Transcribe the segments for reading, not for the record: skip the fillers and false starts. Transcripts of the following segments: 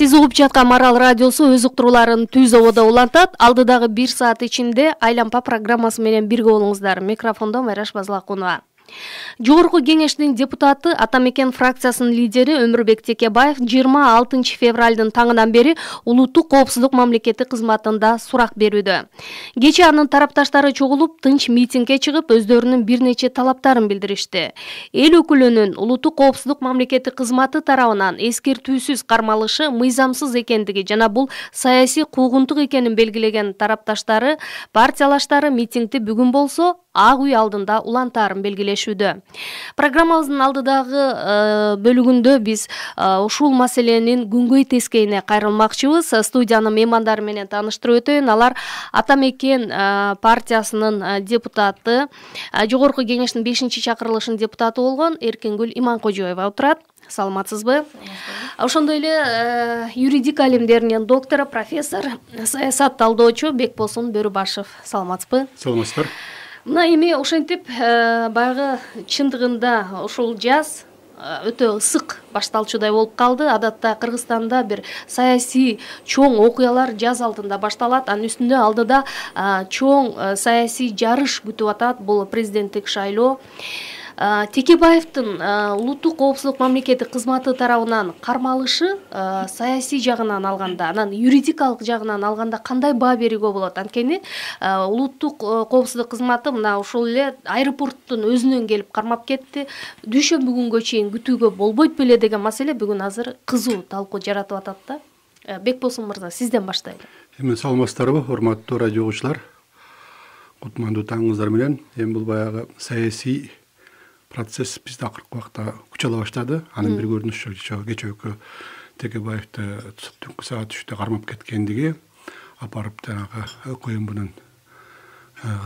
Сиз угуп жаткан Марал радиосу өз уктурууларын түз ободо улантат. Алдыдагы 1 саат ичинде Айлампа программасы менен бирге болуңуздар. Микрофондо Майраш Базылакунова. Жогорку кеңештин депутаты Атамекен фракциясынын лидери Өмүрбек Текебаев 26 февралдын таңынан бери улуттук коопсуздук мамлекети кызматында сурак берүүдө. Кечээ анын тарапташтары чогулуп, тынч митингге чыгып, өздөрүнүн бир нече талаптарын билдиришти. Эл өкүлүнүн улуттук коопсуздук мамлекети кызматы тарабынан эскертүүсүз кармалышы мыйзамсыз экендиги жана бул саясий куугунтук экенин белгилеген тарапташтары, партиялаштары митингди бүгүн болсо Ак үй алдында улантаарын белгилешүүдө. Программабыздын алдыдагы бөлүгүндө биз ушул маселенин күнгөй тескейине кайрылмакчыбыз. Студиянын меймандары менен тааныштырып өтөйүн. Алар Атамекен партиясынын депутаты, Жогорку кеңештин 5-чакырылышынын депутаты болгон Эркингүл Иманкожоева отурат. Саламатсызбы? Ошондой эле юридика илимдеринин доктору, профессор, саясат талдоочу Бекболсун Бөрүбашев. Саламатсызбы? Саламатсыздар. Мына эми ошентип баягы чындыгында ушул жаз өтө ысык башталчудай болуп калды. Адатта Кыргызстанда бир саясий чоң окуялар жаз алдында башталат. Анын үстүндө алдыда чоң саясий жарыш күтүп атат. Бул президенттик шайлоо. Текебаевдин улуттук коопсуздук мамлекети кызматы тарабынан кармалышы саясий жагынан алганда, анан юридикалык жагынан алганда кандай баа берүүгө болот? Анткени улуттук коопсуздук кызматы мына ушул эле аэропорттун өзүнөн келип кармап кетти. Дүйшөмбү күнгө чейин күтүүгө болбойт беле деген маселе бүгүн азыр кызуу талкуу жаратып атат да. Бекболсун мырза, сизден баштайлы. Эми саламатсыздарбы, урматтуу радиогучулар? Кутмандуу таңыңыздар менен. Эми бул баягы саясий процесс бизде акыркы убакта күч ала баштады. Анын бир көрүнүшү кечээкү Текебаевди түнкү саат 3-тө кармап кеткендиги, апарып жанагы КМБнын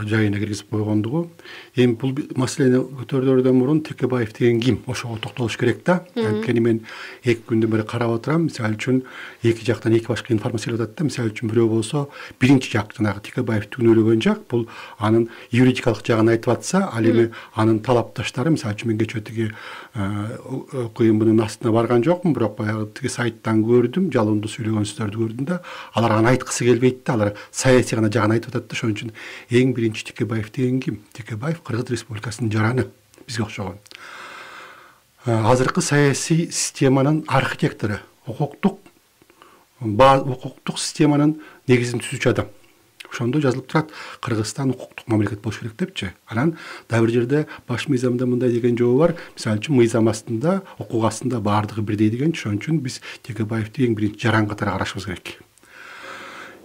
жайына киргизип койгондугу. Эми бул маселени көтөрүүлөрдөн мурун Текебаев деген ким? Ошого токтолуш керек да. Анткени мен 2 күндөн бери карап отурам. Мисалы үчүн эки жактан эки башка информация келип атат да. Мисалы үчүн бирөө болсо, биринчи жак жанагы Текебаев түгнөлөгөн жак, бул анын юридикалык жагын айтып атса, ал эми анын талапташтары, мисалы үчүн мен кечээ тиги КМБнын астына барган жокмун, бирок баягы тиги сайттан көрдүм, жалындуу сүйлөгөн сөздөрдү көрдүм да. Алар аны айткысы келбейт да, алар саясий гана жагын айтып атат да. Ошон үчүн эң биринчи Текебаев деген ким? Текебаев Кыргыз Республикасынын жараны, бизге окшогон. Азыркы саясий системанын архитектору, укуктук системанын негизин түзүүчү адам. Ошондо жазылып турат, Кыргызстан укуктук мамлекет болуш керек депчи. Анан дагы бир жерде баш мыйзамда мындай деген жобу бар. Мисалы үчүн мыйзам астында, укук астында баардыгы бирдей деген. Ошон үчүн биз Текебаевди эң биринчи жаран катары карашыбыз керек.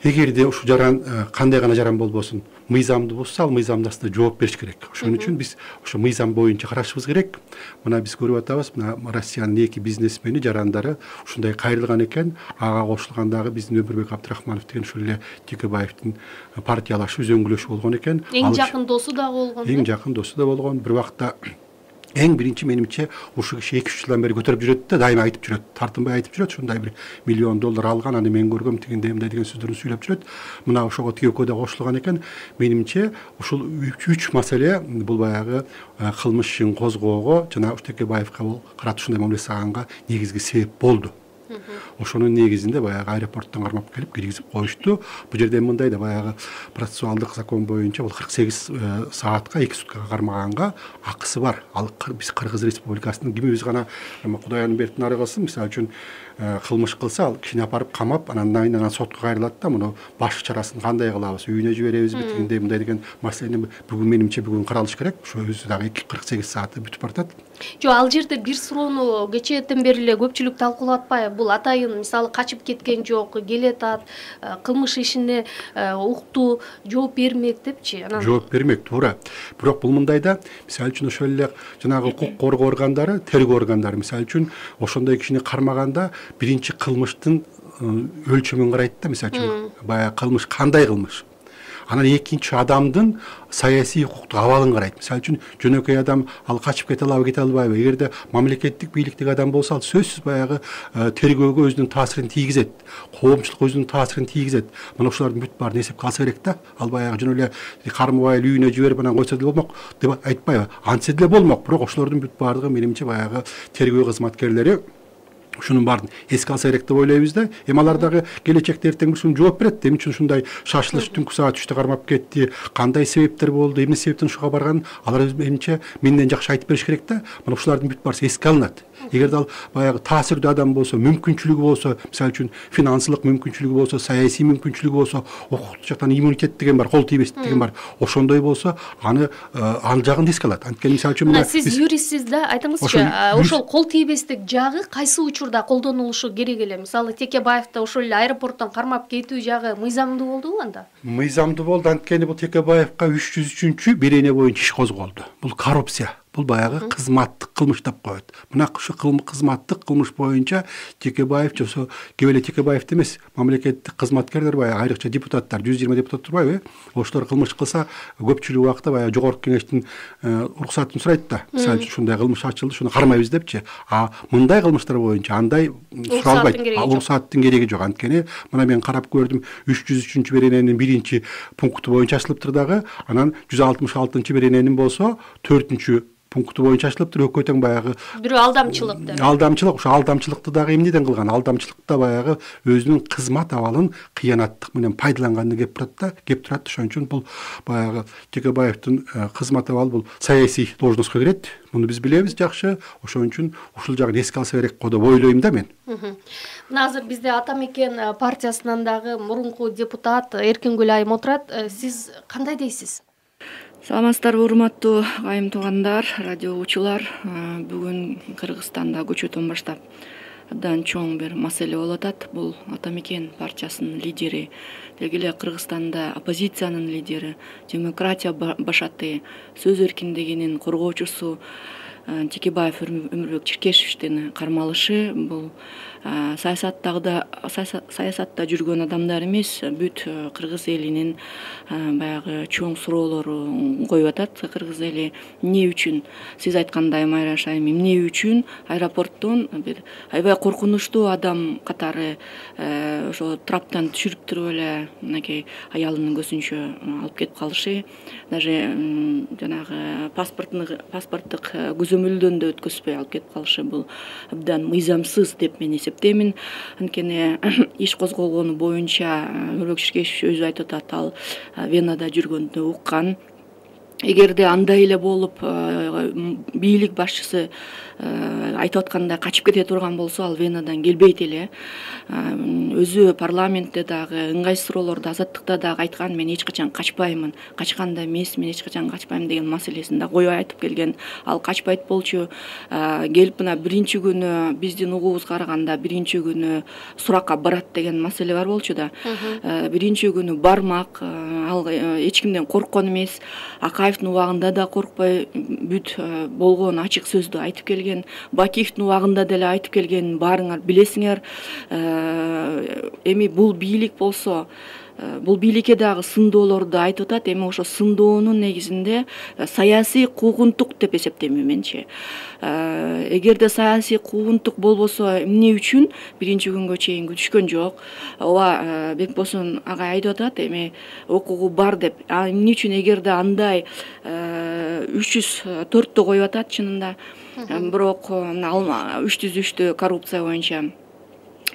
Эгерде ушу жаран кандай гана жаран болбосун, мыйзамды бузса, ал мыйзамдын астында жооп бериш керек. Ошон үчүн биз ошо мыйзам боюнча карашыбыз керек. Мына биз көрүп атабыз, мына Россиянын 2 бизнесмени жарандары ушундай кайрылган экен. Ага кошулгандагы биздин Өмүрбек Абдрахманов деген ушул эле Текебаевдин партиялашы, үзөңгүлөшү болгон экен. Эң жакын досу да болгон. Эң жакын досу да болгон. Бир убакта эң биринчи менимче ушу киши 2-3 жылдан бери көтөрүп жүрөт да, дайыма айтып жүрөт, тартынбай айтып жүрөт, ушундай бир $1 миллион алган, аны мен көргөм, тигиндей мындай деген сөздөрүн сүйлөп жүрөт. Мына ошого тиекөө да кошулган экен. Менимче ушул 3 маселе бул баягы кылмыш ишин козгоого жана Текебаевга бул карат ушундай мамиле жасаганга негизги себеп болду. Ошонун негизинде баягы аэропорттон кармап келип киргизип коюшту. Бул жерде мындай да баягы процессуалдык закон боюнча бул 48 саатка 2 суткага кармаганга акысы бар. Ал биз Кыргыз Республикасынын кимибиз гана Кудайдын бертин ары кылсын, мисалы үчүн кылмыш кылса, ал кишини апарып камап, анан сотко кайрылат да, муну баш чарасын кандай кылабыз, үйүнө жиберебизби, тигиндей мындай деген маселени бүгүн менимче каралыш керек. Ошо өзү дагы 48 сааты бүтүп бартат. Жок, ал жерде бир суроону кечээден бери эле көпчүлүк талкуулап атпайбы? Бул атайын мисалы качып кеткен жок, келет ат, кылмыш ишине укту, жооп бермек депчи. Анан жооп бермек, туура. Бирок бул мындай да, мисалы үчүн ошол эле жанагы укук коргоо органдары, тергөө органдары мисалы үчүн ошондой кишини кармаганда биринчи кылмыштын өлчөмүн карайт да, мисалы үчүн баягы кылмыш кандай кылмыш. Анан экинчи адамдын саясий укуктук абалын карайт. Мисалы үчүн жөнөкөй адам ал качып кете алабы, кете албайбы? Эгерде мамлекеттик бийликтеги адам болсо, ал сөзсүз баягы тергөөгө өзүнүн таасирин тийгизет, коомчулукка өзүнүн таасирин тийгизет. Мына ошолордун бүт баарын эсепке алса керек да. Ал баягы жөн эле кармабай үйүнө жиберип анан койсо деле болмок деп айтпайбы? Антсе деле болмок. Бирок ошолордун бүт баардыгы менимче баягы тергөө кызматкерлери ушунун баарын эске алса керек деп ойлойбуз да. Эми алар дагы келечекте эртең бир жооп берет. Эмне үчүн ушундай шашылыш түнкү саат 3-тө кармап кетти, кандай себептер болду, эмне себептен ушуга барганын алар өз менимче менден жакшы айтып бериш керек да. Мына ушулардын бүт баарысы эске алынат. Эгерде ал баягы таасирдүү адам болсо, мүмкүнчүлүгү болсо, мисалы үчүн финансылык мүмкүнчүлүгү болсо, саясий мүмкүнчүлүгү болсо, укуктук жактан иммунитет деген бар, кол тийбестик деген бар. Ошондой болсо, аны ал жагын эске алат. Анткени мисалы үчүн мына сиз юристсиз да, айтыңызчы, ошол кол тийбестик жагы кайсы учурда колдонулушу керек эле? Мисалы Текебаевди ошол эле аэропорттон кармап кетүү жагы мыйзамдуу болдубу анда? Мыйзамдуу болду. Анткени бул Текебаевга 303 берене боюнча иш козголду. Бул коррупция. Бул баягы кызматтык кылмыш деп коет. Мына ушу кызматтык кылмыш боюнча Текебаев жосо кеп эле Текебаев эмес, мамлекеттик кызматкерлер баягы айрыкча депутаттар, 120 депутат турбайбы? Ошолор кылмыш кылса, көпчүлүк убакта баягы жогорку кеңештин уруксатын сурайт да. Мисалы үчүн ушундай кылмыш ачылды, шуну кармайбыз депчи. Мындай кылмыштар боюнча андай суралбайт. Уруксаттын кереги жок. Анткени мына мен карап көрдүм, 303 берененин 1 пункту боюнча ачылыптыр дагы, анан 166 берененин болсо 4 пункту боюнча ачылыптыр. Экөө тең баягы бирөө алдамчылык деп. Алдамчылык, ошо алдамчылыкты дагы эмнеден кылган? Алдамчылыкта баягы өзүнүн кызмат абалын кыянаттык менен пайдаланганды кеп турат. Ошон үчүн бул баягы Текебаевдин кызмат абалы бул саясий должностко кирет. Муну биз билебиз жакшы. Ошон үчүн ушул жагын эске алса керек го деп ойлойм да мен. Мына азыр бизде Ата Мекен партиясынан дагы мурунку депутат Эркингүл айым отурат. Сиз кандай дейсиз? Саламатсыздарбы, урматтуу айым туугандар, радио угуучулар. Бүгүн Кыргызстанда көчөдөн баштап абдан чоң бир маселе болуп атат. Бул Ата Мекен партиясынын лидери, деги эле Кыргызстанда оппозициянын лидери, демократия башаты, сөз эркиндигинин коргоочусу Текебаев Өмүрбек Черкешевдин кармалышы бул саясатта жүргөн адамдар эмес, бүт кыргыз элинин баягы чоң суроолору коюп атат. Кыргыз эли эмне үчүн, сиз айткандай Майраш айым, эмне үчүн аэропорттон бир аябай коркунучтуу адам катары ошо траптан түшүрүп туруп эле мынакей аялынын көзүнчө алып кетип калышы, даже жанагы паспорттук көзөмөлдөн да өткөзбөй алып кетип калышы бул абдан мыйзамсыз деп мен эсептеймин. Анткени иш козголгону боюнча Өмүрбек Черкешев өзү айтып атат, ал Венада жүргөндө уккан. Эгерде андай эле болуп бийлик башчысы айтып аткандай качып кете турган болсо, ал Венадан келбейт эле. Өзү парламентте дагы ыңгайсыз суроолорду Азаттыкта дагы айткан, мен эч качан качпаймын, качканда эмес, мен эч качан качпайм деген маселесин да коюп айтып келген. Ал качпайт болчу. Келип мына биринчи күнү биздин угубузга караганда биринчи күнү суракка барат деген маселе бар болчу да. Биринчи күнү бармак, ал эч кимден корккон эмес. Акаевдин убагында да коркпой бүт болгон ачык сөздү айтып келген. Бакиевдин убагында деле айтып келген, баарыңар билесиңер. Эми бул бийлик болсо, бул бийликке дагы сындоолорду айтып атат. Эми ошо сындоонун негизинде саясий куугунтук деп эсептеймин менчи. Эгерде саясий куугунтук болбосо, эмне үчүн биринчи күнгө чейин күтүшкөн жок? Ооба, Бекбосун агай айтып атат, эми укугу бар деп. Эмне үчүн эгерде андай 304-тө коюп атат чынында, бирок 303-тө коррупция боюнча.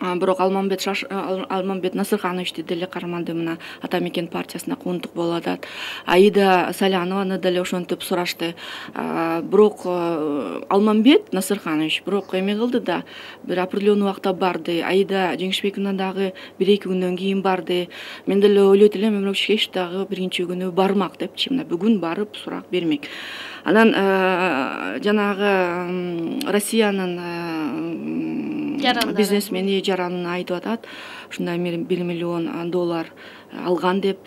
Бирок Алмамбет Насырхановичти деле кармады, мына Ата Мекен партиясына куугунтук болуп атат. Аида Салянованы деле ошентип сурашты. Бирок Алмамбет Насырханович бирок эме кылды да, бир определенный убакта барды. Аида Жеңишбековна дагы 1-2 күндөн кийин барды. Мен деле ойлойт элем, Өмүрбек Черкешев дагы биринчи күнү бармак депчи. Мына бүгүн барып сурак бермек. Анан жанагы Россиянын бизнесмени жаранын айтып атат, ушундай $1 миллион алган деп.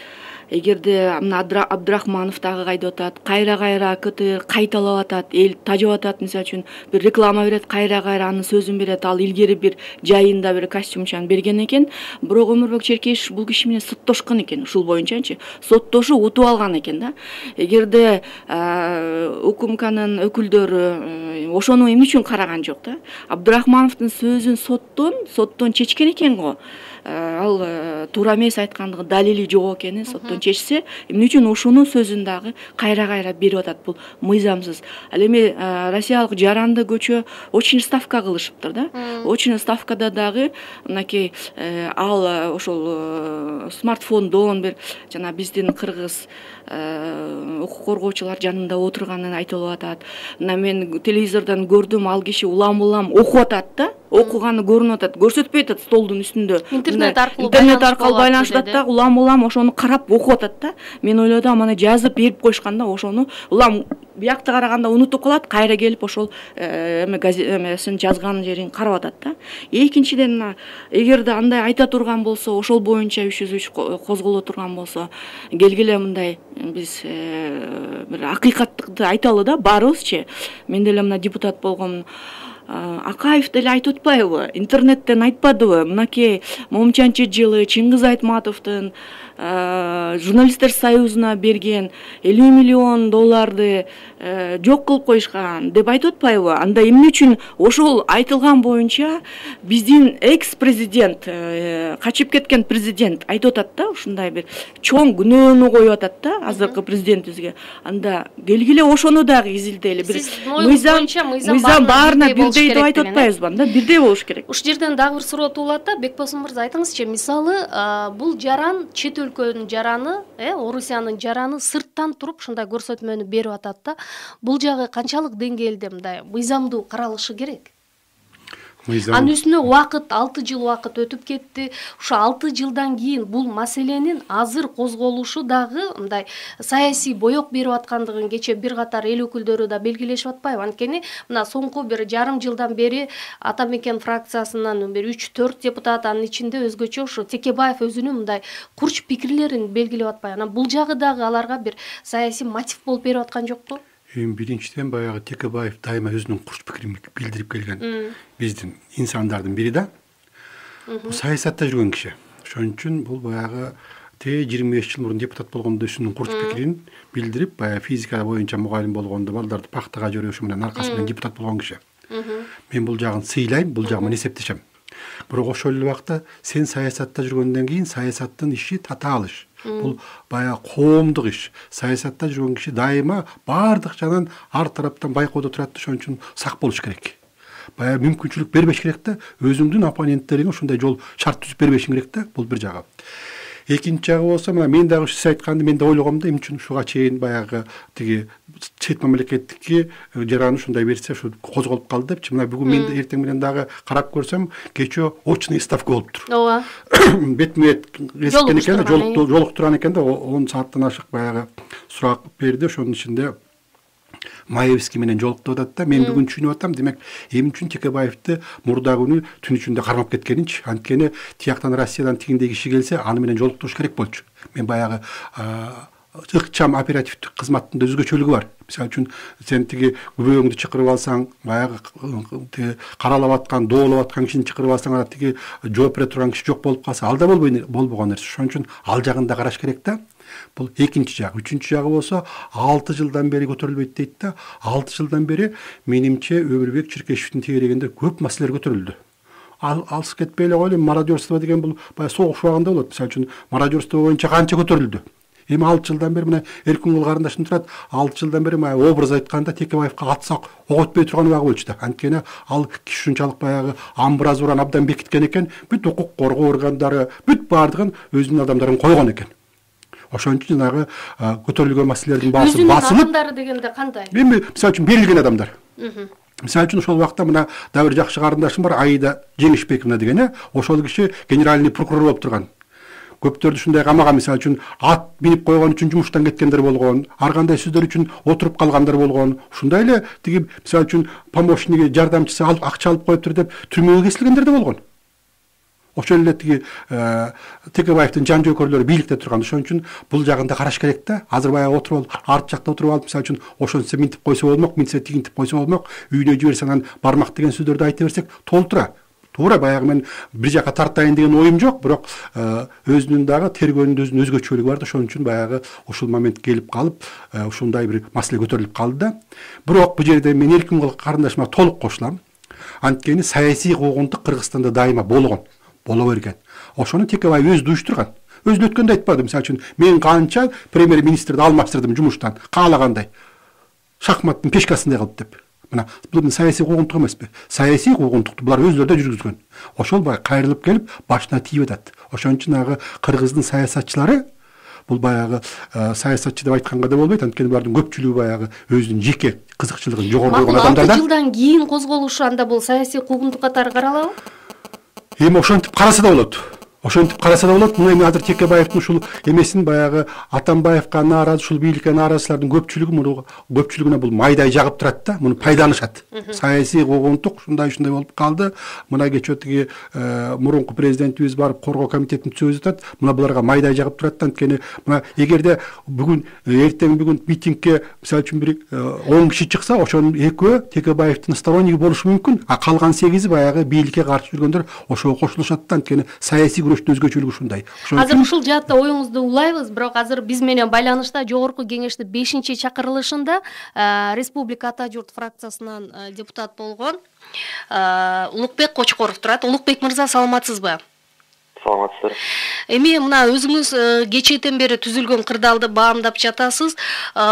Эгерде мына Абдрахманов дагы айтып атат, кайра КТР кайталап атат, эл тажап атат, мисалы үчүн бир реклама берет, кайра анын сөзүн берет, ал илгери бир жайында бир костюмчан берген экен. Бирок Өмүрбек Черкешев бул киши менен соттошкон экен, ушул боюнчачы. Соттошуп утуп алган экен да. Эгерде УКМКнын өкүлдөрү ошону эмне үчүн караган жок да? Абдрахмановдун сөзүн соттон чечкен экен го. ал туура эмес айткандыгы далили жок экенин соттон чечсе, эмне үчүн ошонун сөзүн дагы кайра берип атат? Бул мыйзамсыз. Ал эми россиялык жаранды көчө очень ставка кылышыптыр да. Очень ставкада дагы мынакей ал ошол смартфондон бир жана биздин кыргыз укук коргоочулар жанында отурганын айтылып атат. Мына мен телевизордон көрдүм, ал киши улам окуп атат да. Окуганы көрүнүп атат, көрсөтпөй атат столдун үстүндө. Интернет аркылуу байланышып атат да, улам ошону карап окуп атат да. Мен ойлодум, аны жазып берип коюшканда ошону улам биякта караганда унутуп калат, кайра келип ошол эмесин жазган жерин карап атат да. Экинчиден, эгерде андай айта турган болсо, ошол боюнча 303 козголо турган болсо, келгиле мындай биз бир акыйкаттыкты айталы да, баарыбызчы. Мен деле мына депутат болгом, Акаев деле айтып атпайбы? Интернеттен айтпадыбы? Мынакей Момчанчы жылы Чыңгыз Айтматовдун журналисттер союзуна берген 50 миллион долларды жок кылып коюшкан деп айтып атпайбы? Анда эмне үчүн ошол айтылган боюнча биздин экс-президент, качып кеткен президент айтып атат да, ушундай бир чоң күнөөнү коюп атат да азыркы президентибизге. Анда келгиле ошону дагы изилдейли. Бир мыйзам баарына бирдей деп айтып атпайбызбы? Анда бирдей болуш керек. Ушул жерден дагы бир суроо туулат да, Бекбосун мырза, айтыңызчы, мисалы, бул жаран чет өлкөнүн жараны, Орусиянын жараны сырттан туруп ушундай көрсөтмөнү берип атат да. Бул жагы канчалык деңгээлде мындай мыйзамдуу каралышы керек? Анын үстүнө 6 жыл убакыт өтүп кетти. Ушу 6 жылдан кийин бул маселенин азыр козголушу дагы мындай саясий боек берип аткандыгын кече бир катар эл өкүлдөрү да белгилешип атпайбы? Анткени мына соңку бир жарым жылдан бери Ата Мекен фракциясынан бир 3-4 депутат, анын ичинде өзгөчө ушу Текебаев өзүнүн мындай курч пикирлерин белгилеп атпайбы? Анан бул жагы дагы аларга бир саясий мотив болуп берип аткан жокпу? Биринчиден баягы Текебаев дайыма өзүнүн курч пикирин билдирип келген биздин инсандардын бири да. Бул саясатта жүргөн киши. Ошон үчүн бул баягы 25 жыл мурун депутат болгондо өзүнүн курч пикирин билдирип, баягы физика боюнча мугалим болгондо балдарды пахтага жиберүү менен аркасы менен депутат болгон киши. Мен бул жагын сыйлайм, бул жагы менен эсептешем. Бирок ошол эле убакта сен саясатта жүргөндөн кийин саясаттын иши татаал иш. Бул баягы коомдук иш. Саясатта жүргөн киши дайыма баардык жагынан ар тараптан байкоодо турат. Ошон үчүн сак болуш керек. Баягы мүмкүнчүлүк бербеш керек да, өзүңдүн оппоненттериңе ушундай жол шарт түзүп бербешиң керек да. Бул бир жагы. Экинчи жагы болсо, мына мен дагы сиз айтканды мен да ойлогом да, эмне үчүн ушуга чейин баягы тиги чет мамлекеттикке жараны ушундай берсе, ушу козголуп калды депчи. Мына бүгүн мен эртең менен дагы карап көрсөм, кечөө очный ставка болуптур. Ооба. Бетме-бет эскен экен, жолуктурган экен да, 10 сааттан ашык баягы сурак берди. Ошонун ичинде Маевский менен жолуктуп атат да. Мен бүгүн түшүнүп атам, демек, эмне үчүн Текебаевди мурда күнү түн ичинде кармап кеткенинчи. Анткени тияктан Россиядан тигиндей киши келсе, аны менен жолуктуруш керек болчу. Мен баягы ыкчам оперативдик кызматтын өзгөчөлүгү бар. Мисалы үчүн сен тиги күбөгөңдү чакырып алсаң, баягы каралап аткан, доолоп аткан кишини чакырып алсаң, ана тиги жооп бере турган киши жок болуп калса, ал да болбогон нерсе. Ошон үчүн ал жагын да караш керек да. Бул экинчи жагы. Үчүнчү жагы болсо, 6 жылдан бери көтөрүлбөйт дейт да. 6 жылдан бери менимче Өмүрбек Чиркешевдин тегерегинде көп маселелер көтөрүлдү. Алыс кетпей эле коелу, мародерство деген бул баягы согуш убагында болот. Мисалы үчүн мародерство боюнча канча көтөрүлдү. Эми 6 жылдан бери мына Эркингул карындашым турат, 6 жылдан бери мына образ айтканда Текебаевка атсак ок өтпөй турган убагы болчу да. Анткени ал киши ушунчалык баягы амбразураны абдан бекиткен экен, бүт укук коргоо органдары, бүт баардыгын өзүнүн адамдарын койгон экен. Ошон үчүн жанагы көтөрүлгөн маселелердин баасы басылып. Адамдары дегенде кандай? Эми мисалы үчүн берилген адамдар. Мисалы үчүн ошол убакта мына да бир жакшы карындашым бар, Аида Жеңишбековна деген, ошол киши генеральный прокурор болуп турган. Көптөрдү ушундай камаган, мисалы үчүн ат бинип койгон үчүн жумуштан кеткендер болгон, ар кандай сөздөр үчүн отуруп калгандар болгон. Ушундай эле тиги мисалы үчүн помощниги, жардамчысы алып акча алып коюптур деп түрмөгө кесилгендер да болгон. Ошол эле тиги Текебаевдин жан жөөкөрлөрү бийликте турган. Ошон үчүн бул жагында караш керек да. Азыр баягы отуруп алып, арт жакта отуруп алып, мисалы үчүн ошончо минтип койсо болмок, минтсе тигинтип койсо болмок, үйүнө жиберсең анан бармак деген сөздөрдү айта берсек толтура. Туура баягы мен бир жака тартайын деген оюм жок, бирок өзүнүн дагы тергөөнүн өзүнүн өзгөчөлүгү бар да. Ошон үчүн баягы ушул момент келип калып, ушундай бир маселе көтөрүлүп калды да. Бирок бул жерде мен Эркингул карындашыма толук кошулам. Анткени саясий куугунтук Кыргызстанда дайыма болгон, боло берген. ошону Текебаев өзү уюштурган. Өзү өткөндө айтпады, мисалы үчүн мен канча премьер-министрди алмаштырдым жумуштан, каалагандай. Шахматтын пешкасындай кылып деп. Мына бул саясий куугунтук эмеспи? Саясий куугунтукту булар өзлөрү да жүргүзгөн. Ошол баягы кайрылып келип башына тийип атат. Ошон үчүн агы кыргыздын саясатчылары бул баягы саясатчы деп айтканга да болбойт, анткени булардын көпчүлүгү баягы өзүнүн жеке кызыкчылыгын жогору койгон адамдар да. 6 жылдан кийин козголушу анда бул саясий куугунтук катары каралабы? Эми ошентип караса да болот. Мына эми азыр Текебаевдин ушул эмесин баягы Атамбаевга нааразы, ушул бийликке нааразылардын көпчүлүгүнө бул майдай жагып турат да, муну пайдаланышат. Саясий куугунтук ушундай болуп калды. Мына кечээ тиги мурунку президентибиз барып коргоо комитетин сөз айтат. Мына буларга майдай жагып турат да, анткени мына эгерде эртең митингге мисалы үчүн бир 10 киши чыкса, ошонун экөө Текебаевдин сторонниги болушу мүмкүн. А калган 8 баягы бийликке каршы жүргөндөр ошого кошулушат да, анткени саясий өзгөчөлүгү ушундай. Азыр ушул жаатта оюңузду улайбыз, бирок азыр биз менен байланышта жогорку кеңештин 5-чакырылышында Республика Ата журт фракциясынан депутат болгон Улукбек Кочкоров турат. Улукбек мырза, саламатсызбы? Саламатсыздар. Эми мына өзүңүз кечээден бери түзүлгөн кырдаалды баамдап жатасыз.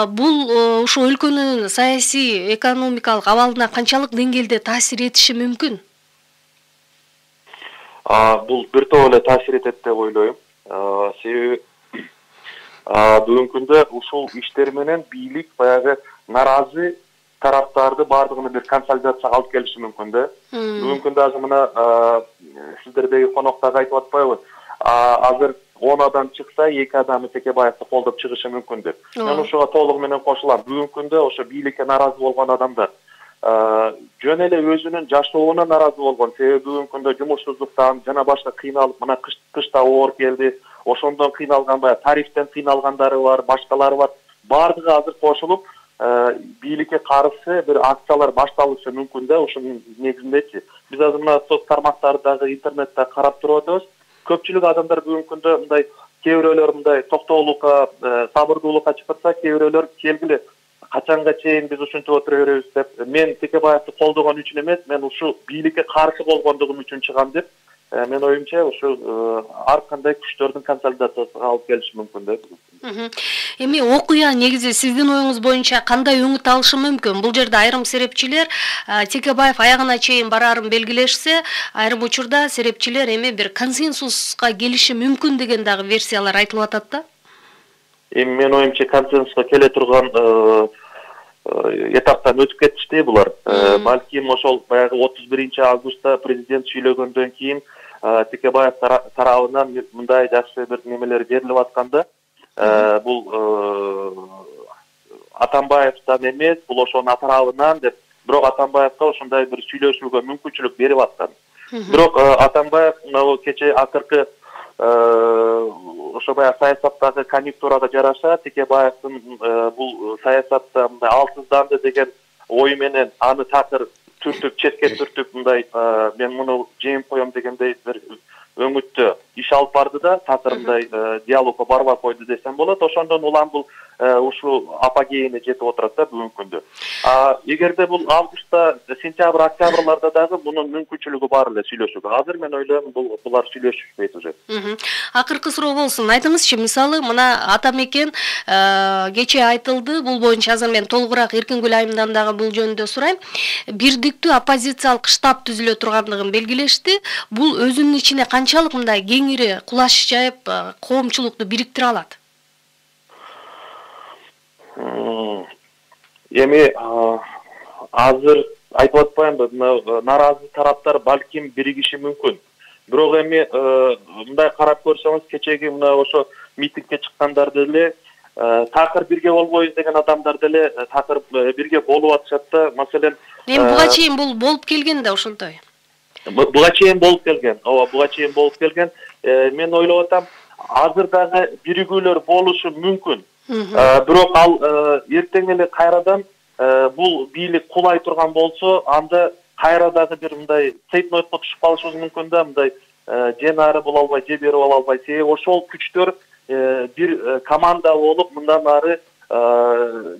Бул ушул өлкөнүн саясий, экономикалык абалына канчалык деңгээлде таасир этиши мүмкүн? Бул бир топ эле таасир этет деп ойлойм. Себеби бүгүнкү күндө ушул иштер менен бийлик баягы наразы тараптарды баардыгын бир консолидацияга алып келиши мүмкүн да. Бүгүнкү күндө азыр мына сиздердеги коноктор айтып атпайбы? Азыр 10 адам чыкса, 2 адамы Текебаевди колдоп чыгышы мүмкүн деп. Мен ушуга толугу менен кошулам. Бүгүнкү күндө ошо бийликке наразы болгон адамдар жөн эле өзүнүн жашоонуна наразы болгон. Себеби бүгүнкү күндө жумушсуздуктан жана башка кыйналып, мына кышта оор келди. Ошондон кыйналган, баягы тарифтен кыйналгандары бар, башкалары бар. Бардыгы азыр кошулуп, бийликке каршы бир акциялар башталышы мүмкүн да, ошонун негизиндечи. Биз азыр мына соц тармактардагы интернетте карап туруп атабыз. Көпчүлүк адамдар бүгүнкү күндө мындай, кээ бирөөлөр мындай токтоолукка, сабырдуулукка чакырса, кээ бирөөлөр келгиле качанга чейин биз ушинтип отура беребиз деп. Мен Текебаевди колдогон үчүн эмес, мен ушул бийликке каршы болгондугум үчүн чыгам деп. Мен оюмча ушул ар кандай күчтөрдүн консолидациясына алып келиши мүмкүн да. Эми окуя негизи сиздин оюңуз боюнча кандай өңүт алышы мүмкүн? Бул жерде айрым серепчилер Текебаев аягына чейин барарын белгилешсе, айрым учурда серепчилер эми бир консенсуска келиши мүмкүн деген дагы версиялар айтылып атат да. Эми мен оюмча консенсуска келе турган этаптан өтүп кетишти булар. Балким ошол баягы 31 августта президент сүйлөгөндөн кийин Текебаев тарабынан мындай жакшы бир немелер берилип атканда, бул Атамбаевдан эмес, бул ошонун тарабынан деп, бирок Атамбаевга ошондой бир сүйлөшүүгө мүмкүнчүлүк берип аткан. Бирок Атамбаев мына кечээ акыркы ошо баягы саясаттагы конъюнктурага жараша Текебаевдин бул саясатта мындай алсызданды деген ой менен аны такыр түртүп, четке түртүп мындай мен муну жеңип коем дегендей бир өңүттө иш алып барды да, такыр мындай диалогко барбай койду десем болот. Ошондон улам бул ушул апогейине жетип отурат да бүгүнкү күндө. Эгерде бул августта, сентябрь, октябрларда дагы мунун мүмкүнчүлүгү бар эле сүйлөшүүгө. Азыр мен ойлойм булар сүйлөшүшпөйт уже. Акыркы суроо болсун. Айтыңызчы, мисалы мына Атамекен кечээ айтылды, бул боюнча азыр мен толугураак Эркингүл айымдан дагы бул жөнүндө сурайм. Бирдиктүү оппозициялык штаб түзүлө тургандыгын белгилешти. Бул өзүнүн ичине канчалык мындай кеңири кулаш жайып коомчулукту бириктире алат? Эми азыр айтып атпаймынбы, наразы тараптар балким биригиши мүмкүн. Бирок эми мындай карап көрсөңүз, кечеги мына ошо митингге чыккандар деле такыр бирге болбойбуз деген адамдар деле такыр бирге болуп атышат да. Маселен, эми буга чейин бул болуп келген да ошонтой. Буга чейин болуп келген. Ооба, буга чейин болуп келген. Мен ойлоп атам, азыр дагы биригүүлөр болушу мүмкүн. Бирок ал эртең эле кайрадан бул бийлик кулай турган болсо, анда кайра дагы бир мындай цейтнойтко түшүп калышыбыз мүмкүн да, мындай же нары боло албай, же бери боло албай. Себеби ошол күчтөр бир команда болуп, мындан ары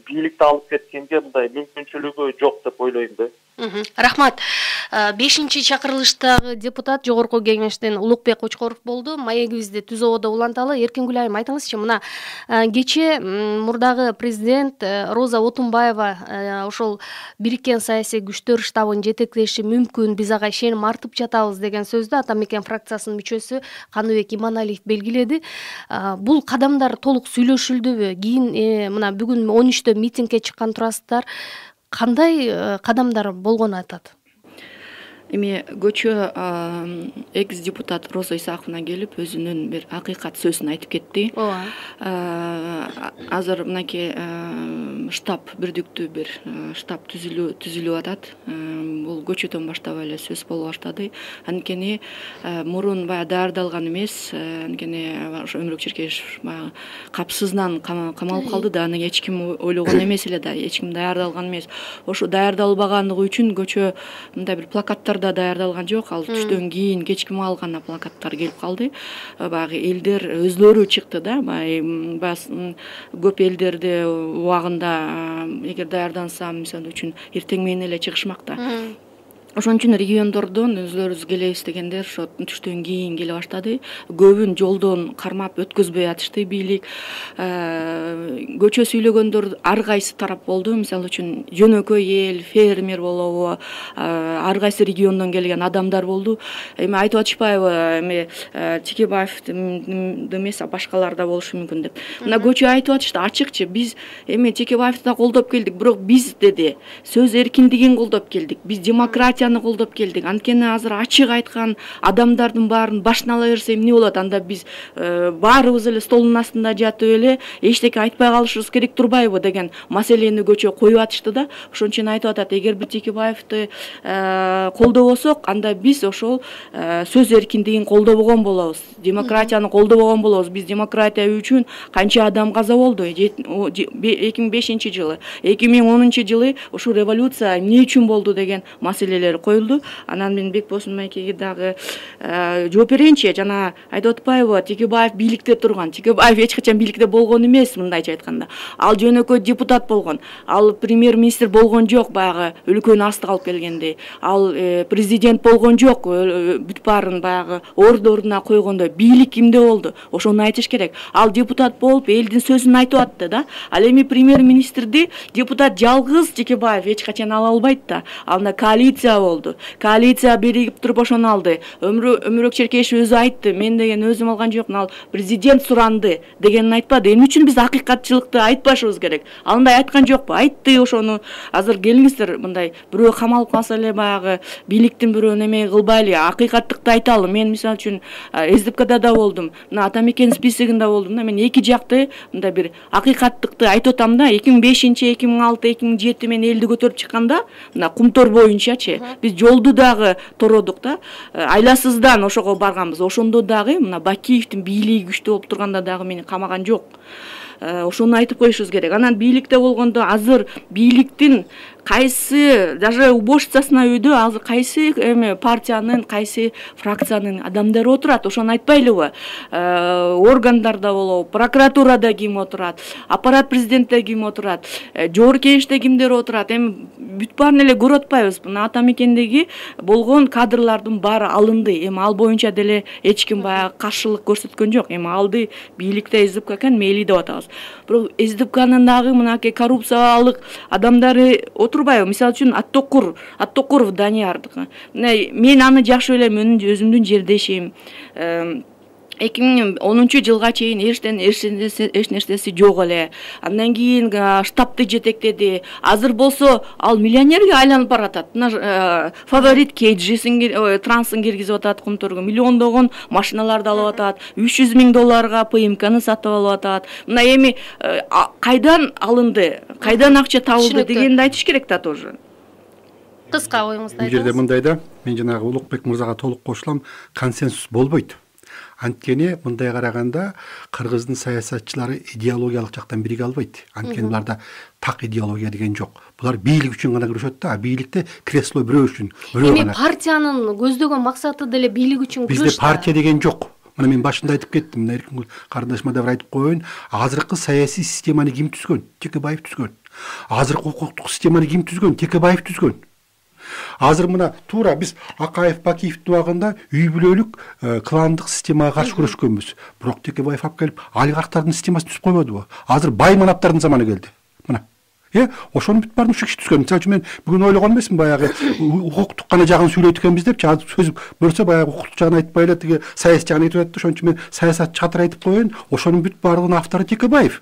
бийликти алып кеткенге мындай мүмкүнчүлүгү жок деп ойлойм да. Рахмат. 5-чи чакырылыштагы депутат Жогорку Кеңештен Улукбек Учкоров болду. Маегибизди Түз ободо уланталы. Эркин Гүлайым, айтыңызчы, мына кече мурдагы президент Роза Отунбаева ошол бириккен саясий күчтөр штабын жетектеши мүмкүн, биз ага ишеним артып жатабыз деген сөздү Ата Мекен фракциясынын мүчөсү Каныбек Иманалиев белгиледи. Бул кадамдар толук сүйлөшүлдүбү? Кийин мына бүгүн 13-тө митингге чыккан турасыздар. Кандай кадамдар болгонун айтат? Эми көчө экс депутат Роза Исаковна келип өзүнүн бир акыйкат сөзүн айтып кетти. Азыр мынакей штаб, бирдиктүү бир штаб түзүлүп атат. Бул көчөдөн баштап эле сөз боло баштады. Анткени мурун баягы даярдалган эмес, анткени ошо Өмүрөк Черкешев баягы капсызынан камалып калды да, аны эч ким ойлогон эмес эле да, эч ким даярдалган эмес. Ошо даярдалбагандыгы үчүн көчө мындай бир плакаттар да даярдалган жок. Ал түштөн кийин кечки маал гана плакаттар келип калды. Баягы элдер өзлөрү чыкты да, көп элдерди убагында эгер даярдансам, мисалы үчүн эртең менен эле чыгышмакта. Ошон үчүн региондордон өзлөрүбүз келебиз дегендер ошо түштөн кийин келе баштады. Көбүн жолдон кармап өткөзбөй атышты бийлик. Көчө сүйлөгөндөр ар кайсы тарап болду. Мисалы үчүн жөнөкөй эл, фермер болобу, ар кайсы региондон келген адамдар болду. Эми айтып атышпайбы, эми Текебаевди эмес, башкалар да болушу мүмкүн деп. Мына көчө айтып атышты ачыкчы, биз эми Текебаевди да колдоп келдик, бирок биз деди, сөз эркиндигин колдоп келдик. Биз демократия колдоп келдик. Анткени азыр ачык айткан адамдардын баарын башына ала берсе эмне болот? Анда биз баарыбыз эле столдун астында жатып эле эчтеке айтпай калышыбыз керек турбайбы деген маселени көчө коюп атышты да. Ошон үчүн айтып атат, эгер биз Текебаевди колдобосок, анда биз ошол сөз эркиндигин колдобогон болобуз, демократияны колдобогон болобуз. Биз демократия үчүн канча адам каза болду 2005-жылы, 2010-жылы ушул революция эмне үчүн болду деген маселелер коюлду. Анан мен Бекбосун Майкеге дагы жооп берейинчи. Жана айтып атпайбы, Текебаев бийликте турган. Текебаев эч качан бийликте болгон эмес, мындайча айтканда. Ал жөнөкөй депутат болгон. Ал премьер-министр болгон жок, баягы өлкөнү астыга алып келгенде. Ал президент болгон жок, бүт баарын баягы ордуна койгондо. Бийлик кимде болду? Ошону айтыш керек. Ал депутат болуп, элдин сөзүн айтып атты да. Ал эми премьер-министрди депутат жалгыз Текебаев эч качан ала албайт да. Анда коалиция болду. Коалиция биригип туруп ошону алды. Өмүрөк Черкешев өзү айтты, мен деген өзүм алган жокмун, ал президент суранды дегенин айтпады. Эмне үчүн биз акыйкатчылыкты айтпашыбыз керек? Ал мындай айткан жокпу? Айтты ошону. Азыр келиңиздер, мындай бирөө камалып калса эле баягы бийликтин бирөө неме кылбайлы, акыйкаттыкты айталы. Мен мисалы үчүн СДПКда да болдум. Мына Ата Мекен списигинде болдум да. Мен эки жакты мындай бир акыйкаттыкты айтып атам да. 2005, 2006, 2007 мен элди көтөрүп чыкканда, мына Кумтор боюнчачы биз жолду дагы тородук да. Айласыздан ошого барганбыз. Ошондо дагы мына Бакиевдин бийлиги күчтүү болуп турганда дагы мени камаган жок. Ошону айтып коюшубуз керек. Анан бийликте болгондо азыр бийликтин кайсы даже уборщицасына үйдө азыр кайсы эми партиянын, кайсы фракциянын адамдары отурат, ошону айтпайлыбы? Органдарда болобу, прокуратурада ким отурат, аппарат президентте ким отурат, жогорку кеңеште кимдер отурат? Эми бүт баарын эле көрүп атпайбыз. Мына Ата Мекендеги болгон кадрлардын баары алынды. Эми ал боюнча деле эч ким баягы каршылык көрсөткөн жок. Эми алды бийликте СДПК экен, мейли деп атабыз. Бирок СДПКнын дагы мынакей коррупциялык адамдары отурбайбы? Мисалы үчүн Аттокуров Даниярдыкы. Мен аны жакшы билем, өзүмдүн жердешим. 2010-жылга чейин эч нерсеси жок эле. Андан кийин штабты жетектеди. Азыр болсо ал миллионерге айланып баратат. Фаворит Кейджисин, Трансын киргизип атат Кумторго. Миллиондогон машиналарды алып атат. $300,000 ПМКны сатып алып атат. Мына эми кайдан алынды, кайдан акча табылды дегенди айтыш керек да тоже. Кыска оюңузду айтыңыз. Бул жерде мындай да, мен жанагы Улукбек мырзага толук кошулам, консенсус болбойт. Анткени мындай караганда Кыргыздын саясатчылары идеологиялык жактан бириге албайт. Анткени буларда так идеология деген жок. Булар бийлик үчүн гана күрөшөт да, бийликте кресло бирөө үчүн, бирөө гана. Эми партиянын көздөгөн максаты деле бийлик үчүн күрөш. Бизде партия деген жок. Мына мен башында айтып кеттим, мына Эркин карындашыма да айтып коеюн. Азыркы саясий системаны ким түзгөн? Текебаев түзгөн. Азыркы укуктук системаны ким түзгөн? Текебаев түзгөн. Азыр мына туура биз Акаев Бакиевдин убагында үй бүлөлүк кландык системага каршы күрөшкөнбүз. Бирок Текебаев алып келип олигархтардын системасын түзүп койбодубу? Азыр бай манаптардын заманы келди. Мына ошонун бүт баарын ушул киши түзгөн. Мисалы үчүн мен бүгүн ойлогон эмесмин, баягы укуктук гана жагын сүйлөйт экенбиз депчи. Азыр сөз көрсө баягы укуктук жагын айтпай эле тиги саясий жагын айтып атты. Ошон үчүн мен саясатчы катары айтып коеюн. Ошонун бүт баардыгынын автору Текебаев.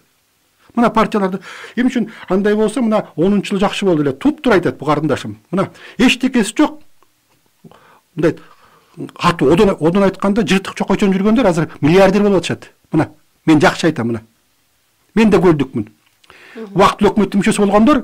Мына партияларды эмне үчүн андай болсо, мына 10-жылы жакшы болду эле. Туп-тура айтат бу карындашым. Мына эчтекеси жок. Мындай катуу одон айтканда жыртык чокойчон жүргөндөр азыр миллиардер болуп атышат. Мына мен жакшы айтам. Мына мен да көрдүкмүн. Убактылуу өкмөттүн мүчөсү болгондор,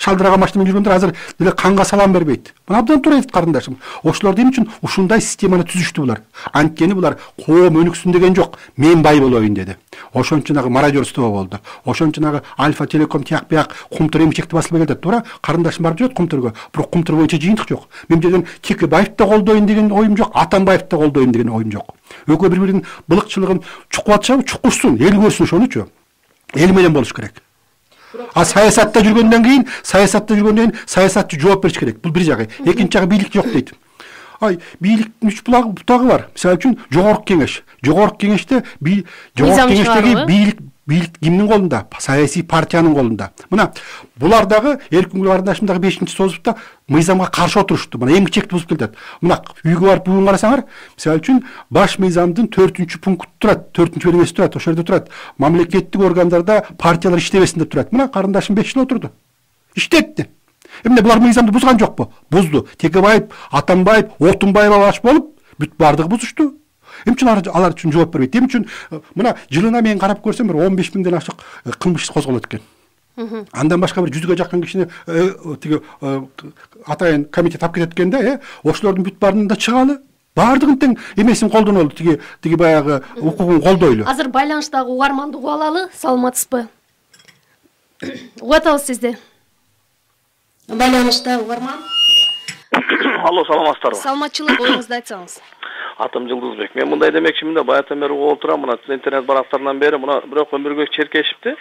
шалдырага машина менен жүргөндөр азыр деле канга салам бербейт. Мына абдан туура айтат карындашым. Ошолор эмне үчүн ушундай системаны түзүштү булар? Анткени булар коом өнүксүн деген жок, мен бай болоюн деди. Ошон үчүн мародерство болду. Ошон үчүн Альфа Телеком тияк-бияк кумтур эмчекти басылып келди. Туура карындашым барып жүрөт кумтурга. Бирок кумтур боюнча жыйынтык жок. Мен жерден Текебаевди да колдойюн деген оюм жок, Атамбаевди да колдойюн деген оюм жок. Экөө бири-биринин былыкчылыгын чукуп атышабы, чукушсун, эл көрсүн ошонучу. Эл менен болуш керек. Саясатта жүргөндөн кийин саясатчы жооп бериш керек. Бул бир жагы. Экинчи жагы бийлик жок дейт. Бийликтин 3 бутагы бар. Мисалы үчүн жогорку кеңеш. Жогорку кеңеште бийлик кимдин колунда? Саясий партиянын колунда. Мына булар дагы Эркингүл карындашым дагы 5-созупта мыйзамга каршы отурушту. Мына эң чекти бузуп келет. Мына үйгө барып бүгүн карасаңар, мисалы үчүн баш мыйзамдын 4-пункты турат, 4-бөлмөсү турат, ошол жерде турат. Мамлекеттик органдарда партиялар иштебесин деп турат. Мына карындашым 5 жыл отурду. Иштетти. Эмне булар мыйзамды бузган жокпу? Бузду. Текебаев, Атамбаев, Отунбаев баш болуп, бүт бардыгы бузушту. Эмне үчүн алар үчүн жооп бербейт? Эмне үчүн мына жылына мен карап көрсөм бир 15 миңден ашык кылмыш козголот экен. Андан башка бир 100га жакын кишини тиги атайын комитет алып кетет экен да, ошолордун бүт баарынан да чыгалы. Бардыгын тең эмесин колдонолу, тиги баягы укугун колдойлу. Азыр байланыштагы угарманды угуп алалы. Саламатсызбы? Угуп атабыз сизди. Байланышта угарман. Алло, саламатсыздарбы? Саламатчылык, оюңузду айтсаңыз. Атым Жылдызбек. Мен мындай демекчимин да, баягытан бери угуп турам, мына интернет барактарынан бери мына бирок өмүрбек черкешипти.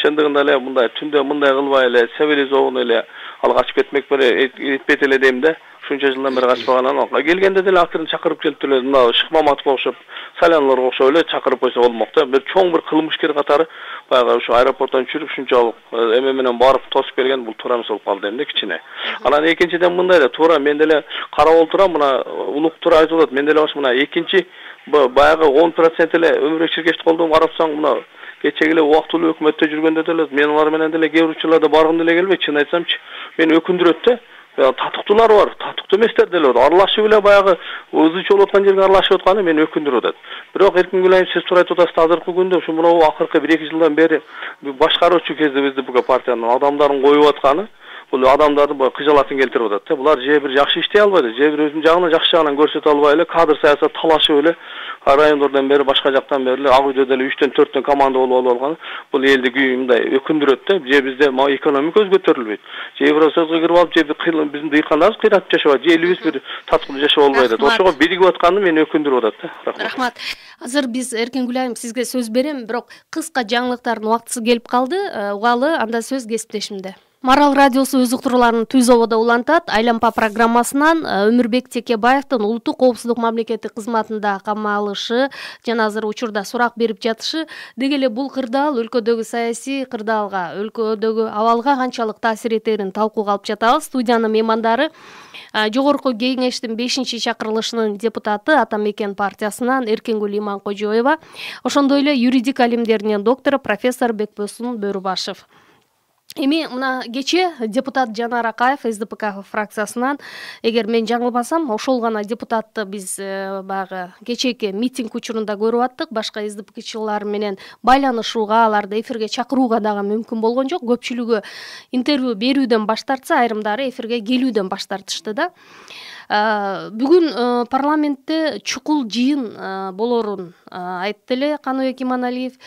Чындыгында эле мындай түндө мындай кылбай эле цивилизованный эле ал качып кетмек этпейт эле дейм да. Ушунча жылдан бери качпаганан келгенде деле акырын чакырып келип эле мына Шыкмаматовго окшоп, Салянларга окшоп эле чакырып койсо болмок да. Бир чоң бир кылмышкер катары баягы ушу аэропорттон түшүрүп ушунчалык эме менен барып тосуп келген, бул туура эмес болуп калды эми кичине. Анан экинчиден мындай да, туура мен деле карап отурам, мына улук туура айтып атат. Мен деле баш мына экинчи баягы 10% эле өмүрбек черкешти колдоп карапсаң, мына кечеги эле убактылуу өкмөттө жүргөндө деле мен алар менен деле кээ бир учурларда баргым деле келбейт. Чын айтсамчы, мени өкүндүрөт да. Татыктуулар бар, татыктуу эместер деле бар. Аралашып эле баягы ызычы болуп аткан жерге аралашып атканы мени өкүндүрүп атат. Бирок Эркингүл айым, сиз туура айтып атасыз, азыркы күндө ушу мына акыркы 1-2 жылдан бери башкаруучу кезде бизди буга партиянын адамдарын коюп атканы, бул адамдарды кыжалатын келтирип атат да. Булар же бир жакшы иштей албайт, же бир өзүнүн жагынан жакшы жагынан көрсөтө албай эле кадр саясат талашып эле райондордон бери башка жактан бери эле Ак үйдө деле 3-4 команда болуп алган. Бул элди мындай өкүндүрөт да. Же бизде экономика көтөрүлбөйт. Же Евросоюзга кирип алып, же биздин дыйкандарыбыз кыйратып жашабайт, же элибиз бир таткылуу жашап албайт. Ошого биригип атканы мени өкүндүрүп атат да. Рахмат. Азыр биз Эркингүл айым сизге сөз берем, бирок кыска жаңылыктардын убактысы келип калды. Угалы, анда сөз кесиптешимде. Марал радиосу өз уктурууларын Түз ободо улантат. Айлампа программасынан Өмүрбек Текебаевдин улуттук коопсуздук мамлекеттик кызматында камалышы жана азыр учурда сурак берип жатышы деги эле бул кырдаал өлкөдөгү саясий кырдаалга, өлкөдөгү абалга канчалык таасир этерин талкууга алып жатабыз. Студиянын меймандары Жогорку кеңештин 5-чакырылышынын депутаты Атамекен партиясынан Эркингүл Иманкожоева, ошондой эле юридика илимдеринин доктору профессор Бекбосун Бөрүбашев. Эми мына кече депутат Жанар Акаев СДПК фракциясынан, эгер мен жаңылбасам, ошол гана депутатты биз баягы кечээки митинг учурунда көрүп аттык. Башка СДПКчылар менен байланышууга, аларды эфирге чакырууга дагы мүмкүн болгон жок. Көпчүлүгү интервью берүүдөн баш тартса, айрымдары эфирге келүүдөн баш тартышты да. Бүгүн парламентте чукул жыйын болорун айтты эле Каныбек Иманалиев.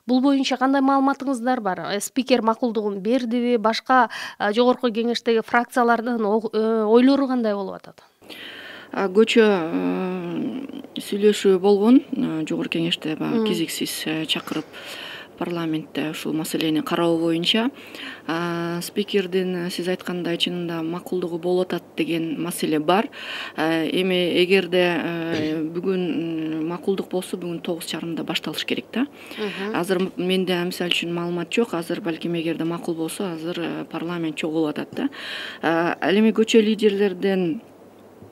Бул боюнча кандай маалыматыңыздар бар? Спикер макулдугун бердиби? Башка жогорку кеңештеги фракциялардын ойлору кандай болуп атат? Көчө сүйлөшүү болгон жогорку кеңеште, кезексиз чакырып парламентте ушул маселени кароо боюнча. Спикердин сиз айткандай чынында макулдугу болуп атат деген маселе бар. Эми эгерде бүгүн макулдук болсо бүгүн 9:30 башталыш керек да. Азыр менде мисалы үчүн маалымат жок. Азыр балким эгерде макул болсо азыр парламент чогулуп атат да. Ал эми көчө лидерлерден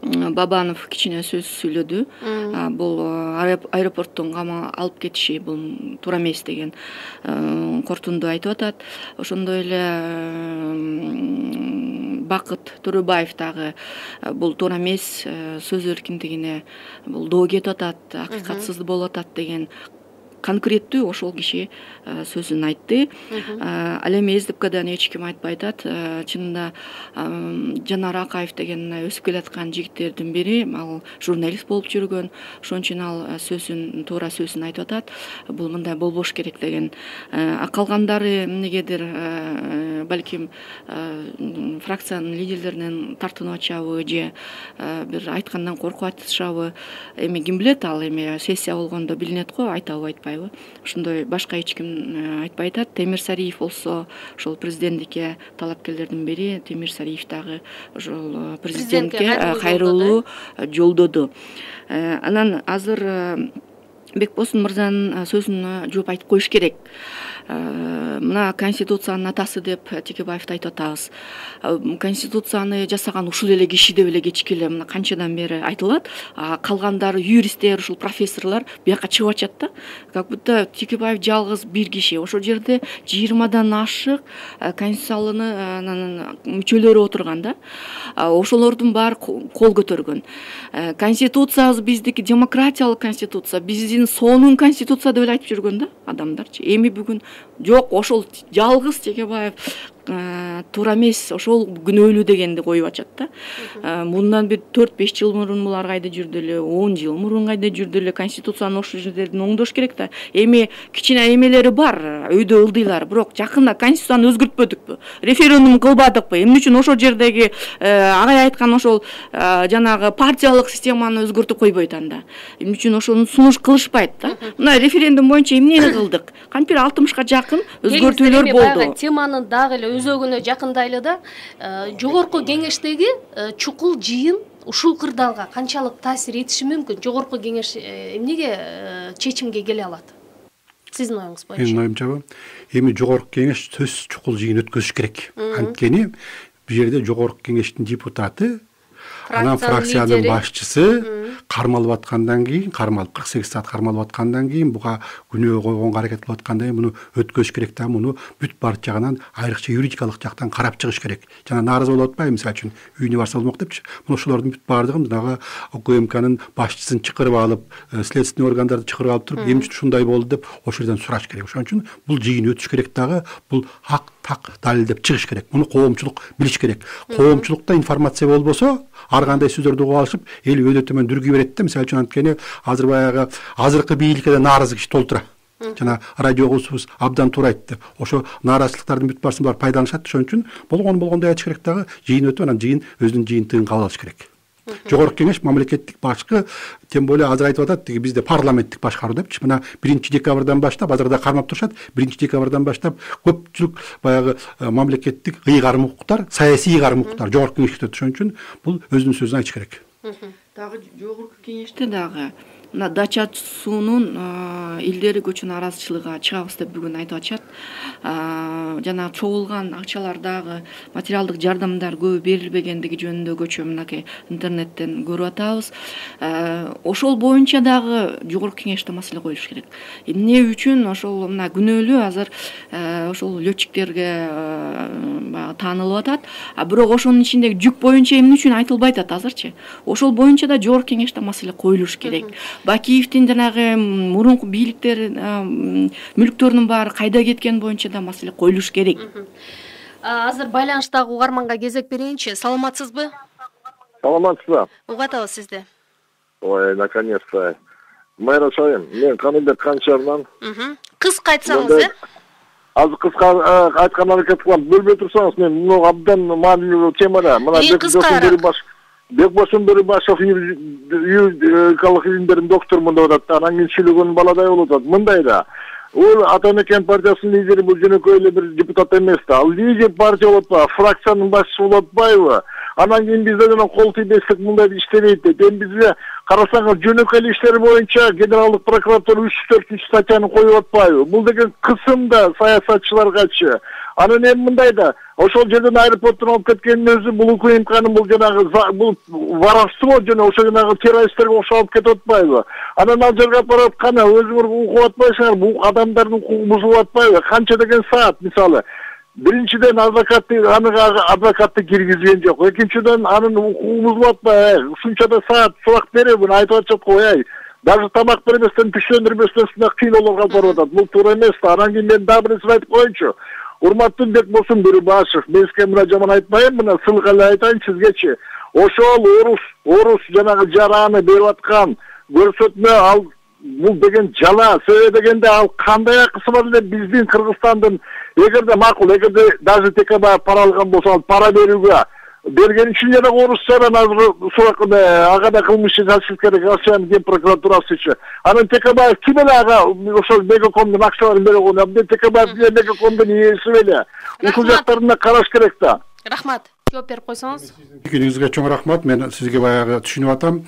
Бабанов кичине сөз сүйлөдү. Бул аэропорттон кама алып кетиши бул туура эмес деген кортунду айтып атат. Ошондой эле Бакыт Төрөбаев дагы бул туура эмес, сөз эркиндигине бул доо кетип атат, акыйкатсыз болуп атат деген конкреттүү ошол киши сөзүн айтты. Ал эми СДПКдан эч ким айтпай атат. Чынында Жанар Акаев деген өсүп келаткан жигиттердин бири, ал журналист болуп жүргөн. Ошон үчүн ал сөзүн, туура сөзүн айтып атат. Бул мындай болбош керек деген. Калгандары эмнегедир балким фракциянын лидерлеринен тартынып атышабы же бир айткандан коркуп атышабы. Эми ким билет, ал эми сессия болгондо билинет го, айтабы айтпайбы. Ошондой башка эч ким айтпай атат. Темир Сариев болсо ошол президенттикке талапкерлердин бири. Темир Сариев дагы ошол президентке кайрылуу жолдоду. Анан азыр Бекбосун мырзанын сөзүнө жооп айтып коюш керек. Мына конституциянын атасы деп Текебаевди айтып атабыз. Конституцияны жасаган ушул эле киши деп эле кечикеле мына канчадан бери айтылат. Калгандары юристтер, ушул профессорлор бияка чыгып атышат да. Как будто Текебаев жалгыз бир киши. Ошол жерде 20дан ашык конституциянын мүчөлөрү отурган да. Ошолордун баары кол көтөргөн. Конституциябыз биздики демократиялык конституция, биздин сонун конституция деп эле айтып жүргөн да адамдарчы. Эми бүгүн жок, ошол жалгыз Текебаев туура эмес, ошол күнөөлүү дегенди коюп атышат да. Мындан бир 4-5 жыл мурун булар кайда жүрдү эле, 10 жыл мурун кайда жүрдү эле, конституцияны ошол жерлерден оңдош керек да. Эми кичине эмелери бар, өйдө ылдыйлар, бирок жакында конституцияны өзгөртпөдүкпү, референдум кылбадыкпы? Эмне үчүн ошол жердеги агай айткан ошол жанагы партиялык системаны өзгөртүп койбойт анда? Эмне үчүн ошону сунуш кылышпайт да? Мына референдум боюнча эмнени кылдык? Кантип 60га жакын өзгөртүүлөр болду. Теманы дагы эле өзөгүнө жакындайлы да. Жогорку кеңештеги чукул жыйын ушул кырдаалга канчалык таасир этиши мүмкүн? Жогорку кеңеш эмнеге чечимге келе алат? Сиздин оюңуз боюнча. Менин оюмча, эми жогорку кеңеш сөз чукул жыйын өткөзүш керек. Анткени бул жерде жогорку кеңештин депутаты, анан фракциянын башчысы кармалып аткандан кийин, 48 саат кармалып аткандан кийин, буга күнөө койгонго аракет кылып аткандан кийин муну өткөзүш керек да. Муну бүт бар жагынан, айрыкча юридикалык жактан карап чыгыш керек. Жана нааразы болуп атпайбы, мисалы үчүн үйүнө барса болмок депчи. Муну ошолордун бүт бардыгын жанагы УКМКнын башчысын чакырып алып, следственный органдарды чакырып алып туруп, эмне үчүн ушундай болду деп ошол жерден сураш керек. Ошон үчүн бул жыйын өтүш керек дагы, бул хак так далилдеп чыгыш керек. Муну коомчулук билиш керек. Коомчулукта информация болбосо, ар кандай сөздөрдү угуп алышып, эл өйдө төмөн дүргүй берет да. Мисалы үчүн анткени азыр баягы азыркы бийликке да нааразы киши толтура. Жана радиогусубуз абдан туура айтты. Ошо нааразычылыктардын бүт баарысын бар пайдаланышат. Ошон үчүн болгондой айтыш керек дагы, жыйын өтүп, анан жыйын өзүнүн жыйынтыгын кабыл алыш керек. Жогорку кеңеш мамлекеттик башкы, тем более азыр айтып атат, бизде парламенттик башкаруу депчи. Мына 1-декабрдан баштап, азыр да кармап турушат. 1-декабрдан баштап көпчүлүк баягы мамлекеттик ыйгарым укуктар, саясий ыйгарым укуктар жогорку кеңеште өтөт. Ошон үчүн бул өзүнүн сөзүн айтыш керек. Дагы жогорку кеңеште дагы мына Дача суунун илдери көчү нааразычылыгы чыгабыз деп бүгүн айтып атышат. Жана чогулган акчалар дагы материалдык жардамдар көп берилбегендиги жөнүндө көчө мынакей интернеттен көрүп атабыз. Ошол боюнча дагы жогорку кеңеште маселе коюлуш керек. Эмне үчүн ошол мына күнөөлүү азыр ошол летчиктерге таанылып атат, бирок ошонун ичиндеги жүк боюнча эмне үчүн айтылбай атат азырчы? Ошол боюнча да жогорку кеңеште маселе коюлуш керек. Бакиевдин жанагы мурунку бийликтер мүлктөрүнүн баары кайда кеткен боюнча да маселе коюлуш керек. Азыр байланыштагы угарманга кезек берейинчи. Саламатсызбы? Саламатсызбы? Угуп атабыз сизди. Ой, наконец-то. Майра Шайын, мен Каныбек Канчарынан. Кыска айтсаңыз, Азыр кыска айткан аракет кылам. Бөлбөй турсаңыз, мен муну абдан маанилүү тема да. Мына Бекбосун Бөрүбашев юридикалык илимдердин доктурмун деп атат. Анан кийин сүйлөгөн баладай болуп атат. Мындай да. Бул Ата Мекен партиясынын лидери бул жөнөкөй эле бир депутат эмес да. Ал лидер партия болуп атпайбы, фракциянын башчысы болуп атпайбы. Анан кийин бизде жана кол тийбестик мындай иштебейт дейт. Эми бизге карасаңыз жөнөкөй эле иштер боюнча генералдык прокуратура 3-4 статьяны коюп атпайбы. Бул деген кысым да саясатчыларгачы. Анан эми мындай да, ошол жерден аэропорттон алып кеткендин өзү бул укмкнын бул жанагы бул воровство жана ошо жанагы террористтерге окшоп алып кетип атпайбы. Анан ал жерге апарып кана өзүңөр угуп атпайсыңар, бул адамдардын укугу бузулуп атпайбы? Канча деген саат мисалы. Биринчиден адвокатты киргизген жок. Экинчиден анын укугу бузулуп атпайбы? Ушунча саат сурак беребин, айтып атышат го, даже тамак бербестен, түшөндүрбөстөн ушундай кыйноолорго алып барып атат. Бул туура эмес да. Анан кийин мен дагы бир нерсе айтып коеюнчу. Урматтуу Бекбосун Бөрүбашев, мен сизге мына жаман айтпайм, мына сылык эле айтайын сизгечи. Ошол орус жанагы жараны берип аткан көрсөтмө ал бул деген жала, сөзө дегенде ал кандай акысы бар эле биздин Кыргызстандын, эгерде макул, эгерде даже Текебаев пара алган болсо, ал пара берүүгө берген үчүн жана орусчадан азыр сурак ага да кылмыш жазыш керек, Россиянын ген прокуратурасычы. Анан Текебаев ким эле ага ошол Мегакомдун акчаларын бере койгон? Абдан Текебаев Мегакомдун ээси беле. Ушул жактарына караш керек да. Рахмат. Жооп берип койсоңуз. Пикириңизге чоң рахмат. Мен сизге баягы түшүнүп атам.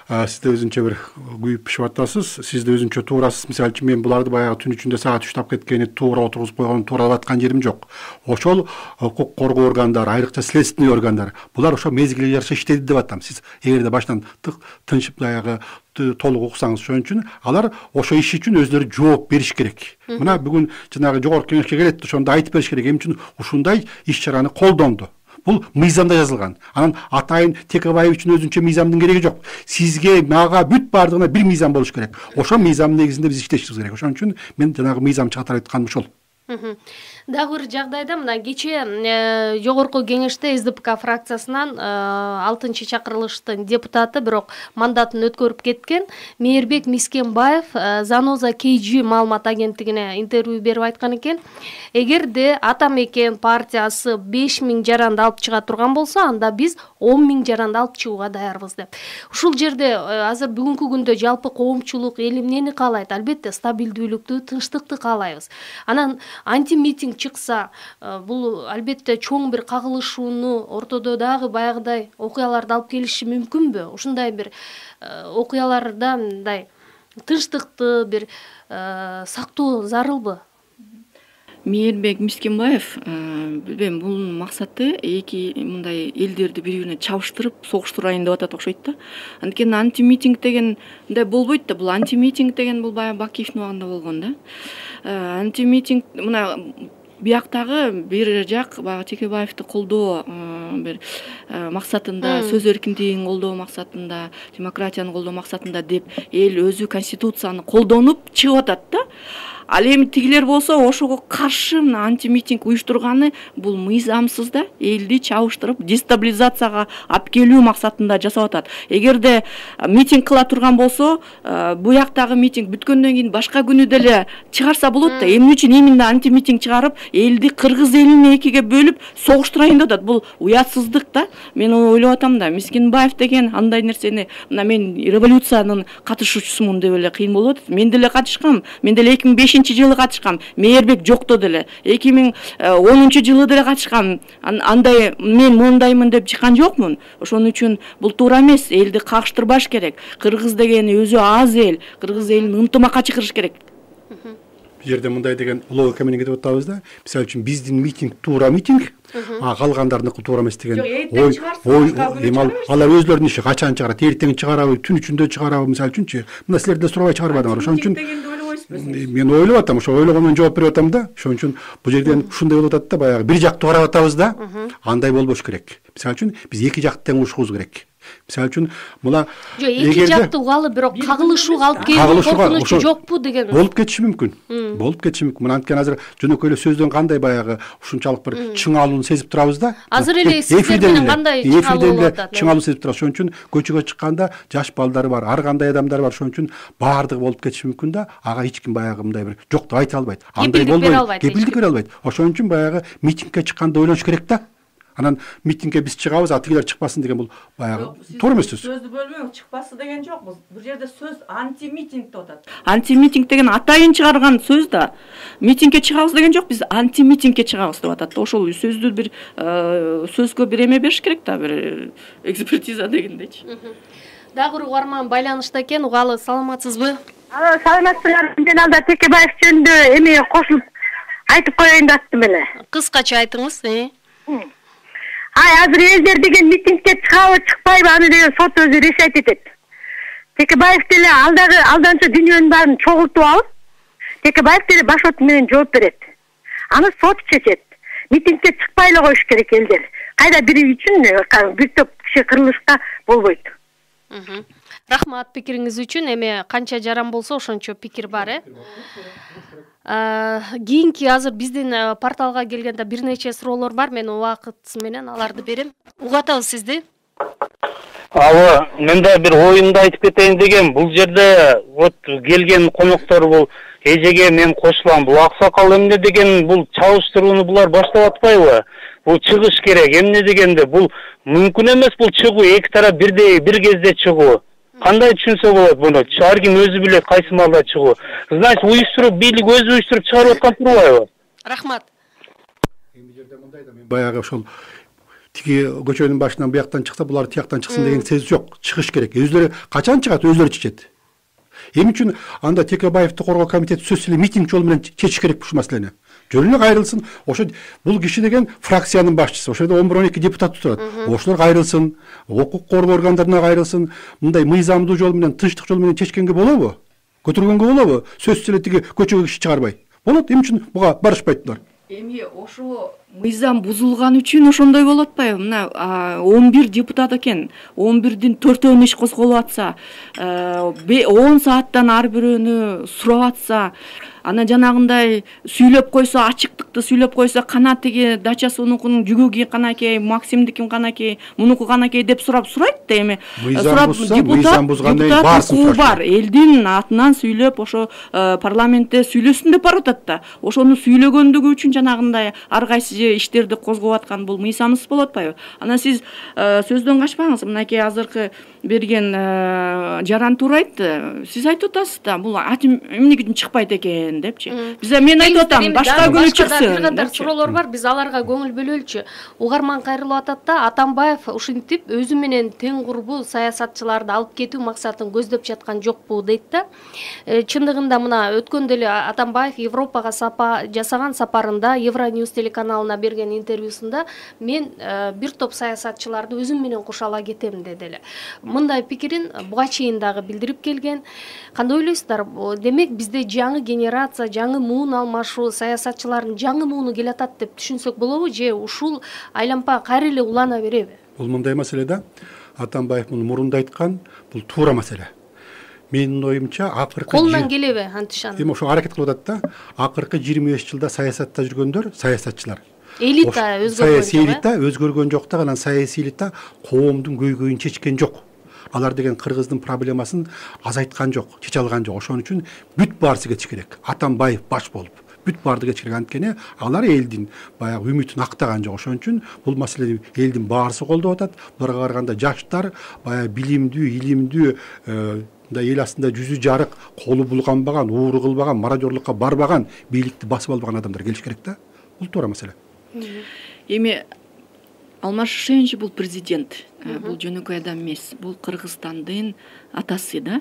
Сиз да өзүнчө бир күйүп пишип атасыз. Сиз да өзүнчө туурасыз. Мисалы үчүн мен буларды баягы түн ичинде саат 3 тап кеткени туура отургузуп койгон, туура деп аткан жерим жок. Ошол укук коргоо органдары, айрыкча следственный органдар, булар ошо мезгилге жараша иштеди деп атам. Сиз эгерде баштан тынчып баягы толук уксаңыз, ошон үчүн алар ошо иш үчүн өзлөрү жооп бериш керек. Мына бүгүн жанагы жогорку кеңешке келет, ошондо айтып бериш керек. Эмне үчүн ушундай иш чараны колдонду? Бул мыйзамда жазылган. Анан атайын Текебаев үчүн өзүнчө мыйзамдын кереги жок. Сизге, мага бүт бардыгына бир мыйзам болуш керек. Ошол мыйзамдын негизинде биз иштешибиз керек. Ошон үчүн мен жанагы мыйзам чыгартып айтканым ошол. Дагы бир жагдайда мына кечээ жогорку кеңеште СДПК фракциясынан 6-чакырылыштын депутаты, бирок мандатын өткөрүп кеткен Мээрбек Мискенбаев Заноза KG маалымат агенттигине интервью берип айткан экен. Эгерде Ата Мекен партиясы 5000 жаранды алып чыга турган болсо, анда биз 10.000 жаранды алып чыгууга даярбыз деп. Ушул жерде азыр бүгүнкү күндө жалпы коомчулук эл эмнени каалайт? Албетте стабилдүүлүктү, тынчтыкты каалайбыз. Анан анти-митинг чыкса, бул албетте чоң бир кагылышууну, ортодо дагы баягыдай окуяларды алып келиши мүмкүнбү? Ушундай бир окуяларда мындай тынчтыкты бир сактоо зарылбы? Мээрбек Мискенбаев, билбейм, бунун максаты эки мындай элдерди бири-бирине чабыштырып, согуштурайын деп атат окшойт да. Анткени анти-митинг деген мындай болбойт да. Бул анти-митинг деген бул баягы Бакиевдин убагында болгон да. Анти-митинг мына бияктагы бир жак баягы Текебаевди колдоо бир максатында, сөз эркиндигин колдоо максатында, демократияны колдоо максатында деп эл өзү конституцияны колдонуп чыгып атат да. Ал эми тигилер болсо ошого каршы мына анти-митинг уюштурганы бул мыйзамсыз да, элди чабыштырып, дестабилизацияга алып келүү максатында жасап атат. Эгерде митинг кыла турган болсо, буяктагы митинг бүткөндөн кийин башка күнү деле чыгарса болот да. Эмне үчүн именно анти-митинг чыгарып, элди кыргыз элин экиге бөлүп согуштурайын деп атат? Бул уятсыздык да. Мен ойлоп атам да, Мискенбаев деген андай нерсени, мына мен революциянын катышуучусумун деп эле кыйын болуп атат. Мен деле катышкам. Мен деле 2005-жылы катышкам. Мээрбек жокто деле. 2010-жылы деле катышкам. Андай мен мондаймын деп чыккан жокмун. Ошон үчүн бул туура эмес. Элди кагыштырбаш керек. Кыргыз деген өзү аз эл. Кыргыз элин ынтымакка чакырыш керек. Бул жерде мындай деген логика менен кетип атабыз да. Мисалы үчүн биздин митинг туура митинг, калгандардыкы туура эмес деген ой, алар өзлөрүнүн иши качан чыгарат, эртең чыгарабы, түн ичинде чыгарабы, мисалы үчүнчү. Мына силерде сурабай чыгарбадыңар. Ошон үчүн мен ойлоп атам, ошо ойлогондон жооп берип атам да. Ошон үчүн бул жерден ушундай болуп атат да, баягы бир жактуу карап атабыз да. Андай болбош керек. Мисалы үчүн биз эки жакты тең урушубуз керек. Мисалы үчүн мына эки жактуу калы бирок кагылышууга алып келүү коркунучу жокпу деген болуп кетиши мүмкүн. Болуп кетиши мүмкүн. Мына анткени азыр жөнөкөй эле сөздөн кандай баягы ушунчалык бир чыңалууну сезип турабыз да. Азыр эле сиздер менен кандай чыңалуу болуп атат? Чыңалуу сезип турабыз. Ошон үчүн көчөгө чыкканда жаш балдары бар, ар кандай адамдар бар. Ошон үчүн баардыгы болуп кетиши мүмкүн да. Ага эч ким баягы мындай бир жок деп айта албайт. Андай болбойт. Кепилдик бере албайт. Ошон үчүн баягы митингге чыкканда ойлош керек да. Анан митингге биз чыгабыз, тигилер чыкпасын деген бул баягы туура эмес сөз. Сөздү бөлмөң, чыкпасы деген жокпуз. Бул жерде сөз анти-митинг деп атат. Анти-митинг деген атайын чыгарган сөз да. Митингге чыгабыз деген жок, биз анти-митингге чыгабыз деп атат. Ошол сөздү бир сөзгө бир эме бериш керек да, бир экспертиза дегендейчи. Дагы угарман байланышта экен, угалы, саламатсызбы? Саламатсыздар. Мен алда Текебаев жөнүндө эме кошулуп айтып коеюн деп аттым эле. Кыскача айтыңыз. Азыр элдер деген митингге чыгабы, чыкпайбы, аны деген сот өзү решать этет. Текебаев деле алданча дүйнөнүн баарын чогултуп алып, Текебаев деле башот менен жооп берет. Аны сот чечет. Митингге чыкпай эле коюш керек элдер. Кайда бири үчүн бир топ киши кырылышка болбойт. Рахмат пикириңиз үчүн. Эме канча жаран болсо ошончо пикир бар, Кийинки азыр биздин порталга келгенде бир нече суроолор бар. Мен убакыт менен аларды берем. Угатабыз сизди. Мен да бир оюмду айтып кетейин дегем. Бул жерде вот келген коноктор бул эжеге мен кошулам. Бул аксакал эмне деген бул чалыштырууну булар баштап атпайбы? Бул чыгыш керек. Эмне дегенде бул мүмкүн эмес, бул чыгуу эки тарап бир кезде чыгуу. Кандай түшүнсө болот буну? Ар ким өзү билет кайсы маалда чыгуу. Значит, уюштуруп, бийлик өзү уюштуруп чыгарып аткан турбайбы? Рахмат. Эми жерде мындай да, мен баягы ошол тиги көчөнүн башынан бияктан чыкса, булар тияктан чыксын деген сөз жок. Чыгыш керек. Өзлөрү качан чыгат, өзлөрү чечет. Эмне үчүн анда Текебаевди коргоо комитети сөзсүз эле митинг жолу менен чечиш керек ушул маселени? Жөн эле кайрылсын. Ошо бул киши деген фракциянын башчысы. Ошол жерде 11-12 депутат турат. Ошолор кайрылсын, укук коргоо органдарына кайрылсын. Мындай мыйзамдуу жол менен, тынчтык жол менен чечкенге болобу? Көтөргөнгө болобу? Сөзсүз эле тиги көчөгө киши чыгарбай. Болот. Эмне үчүн буга барышпайт булар? Эми ошо мыйзам бузулган үчүн ошондой болуп атпайбы? Мына 11 депутат экен. 11дин 4-өн иш козголуп атса, 10 сааттан ар бирөөнү сурап атса, ана жанагындай сүйлөп койсо, ачыктыкты сүйлөп койсо, кана тиги дачасыныкынын жүгүгү канакей, Максимдикин канакей, мунуку канакей деп сурайт да. Эми сурап мыйзам бузгандан кийин баарсын сураш бар. Элдин атынан сүйлөп ошо парламентте сүйлөсүн деп барып атат да. Ошону сүйлөгөндүгү үчүн жанагындай ар кайсы иштерди козгоп аткан бул мыйзамсыз болот атпайбы? Анан сиз сөздөн качпаңыз. Мынакей азыркы берген жаран туура айтты. Сиз айтып атасыз да, бул эмне үчүн чыкпайт экен депчи. Мен айтып атам, башка күнү чыксын. Бир катар суроолор бар, биз аларга көңүл бөлөлүчү. Угарман кайрылып атат да, Атамбаев ушинтип өзү менен тең курбу саясатчыларды алып кетүү максатын көздөп жаткан жокпу дейт да. Чындыгында мына өткөндө эле Атамбаев Европага жасаган сапарында Евроньюз телеканалына берген интервьюсунда мен бир топ саясатчыларды өзүм менен кошо ала кетем деди эле. Мындай пикирин буга чейин дагы билдирип келген. Кандай ойлойсуздар? Демек бизде жаңы генерация, жаңы муун алмашуу, саясатчылардын жаңы мууну келатат деп түшүнсөк болобу, же ушул айлампа кайра эле улана береби? Бул мындай маселе да. Атамбаев муну мурунда айткан, бул туура маселе. Менин оюмча акыркы колунан келеби антишан? Эми ошо аракет кылып атат да. Акыркы 25 жылда саясатта жүргөндөр саясатчылар. Элита өзгөргөн жок. Саясий элита өзгөргөн жок да, анан саясий элита коомдун көйгөйүн чечкен жок. Алар деген кыргыздын проблемасын азайткан жок, чече алган жок. Ошон үчүн бүт баарысы кетиш керек. Атамбаев баш болуп, бүт барды кетиш керек. Анткени алар элдин баягы үмүтүн актаган жок. Ошон үчүн бул маселени элдин баарысы колдоп атат. Буларга караганда жаштар баягы билимдүү, илимдүү, эл астында жүзү жарык, колу булганбаган, ууру кылбаган, мародёрлукка барбаган, бийликти басып албаган адамдар келиш керек да. Бул туура маселе. Эми Алмаз Шишенчи бул президент, бул жөнөкөй адам эмес, бул Кыргызстандын атасы да.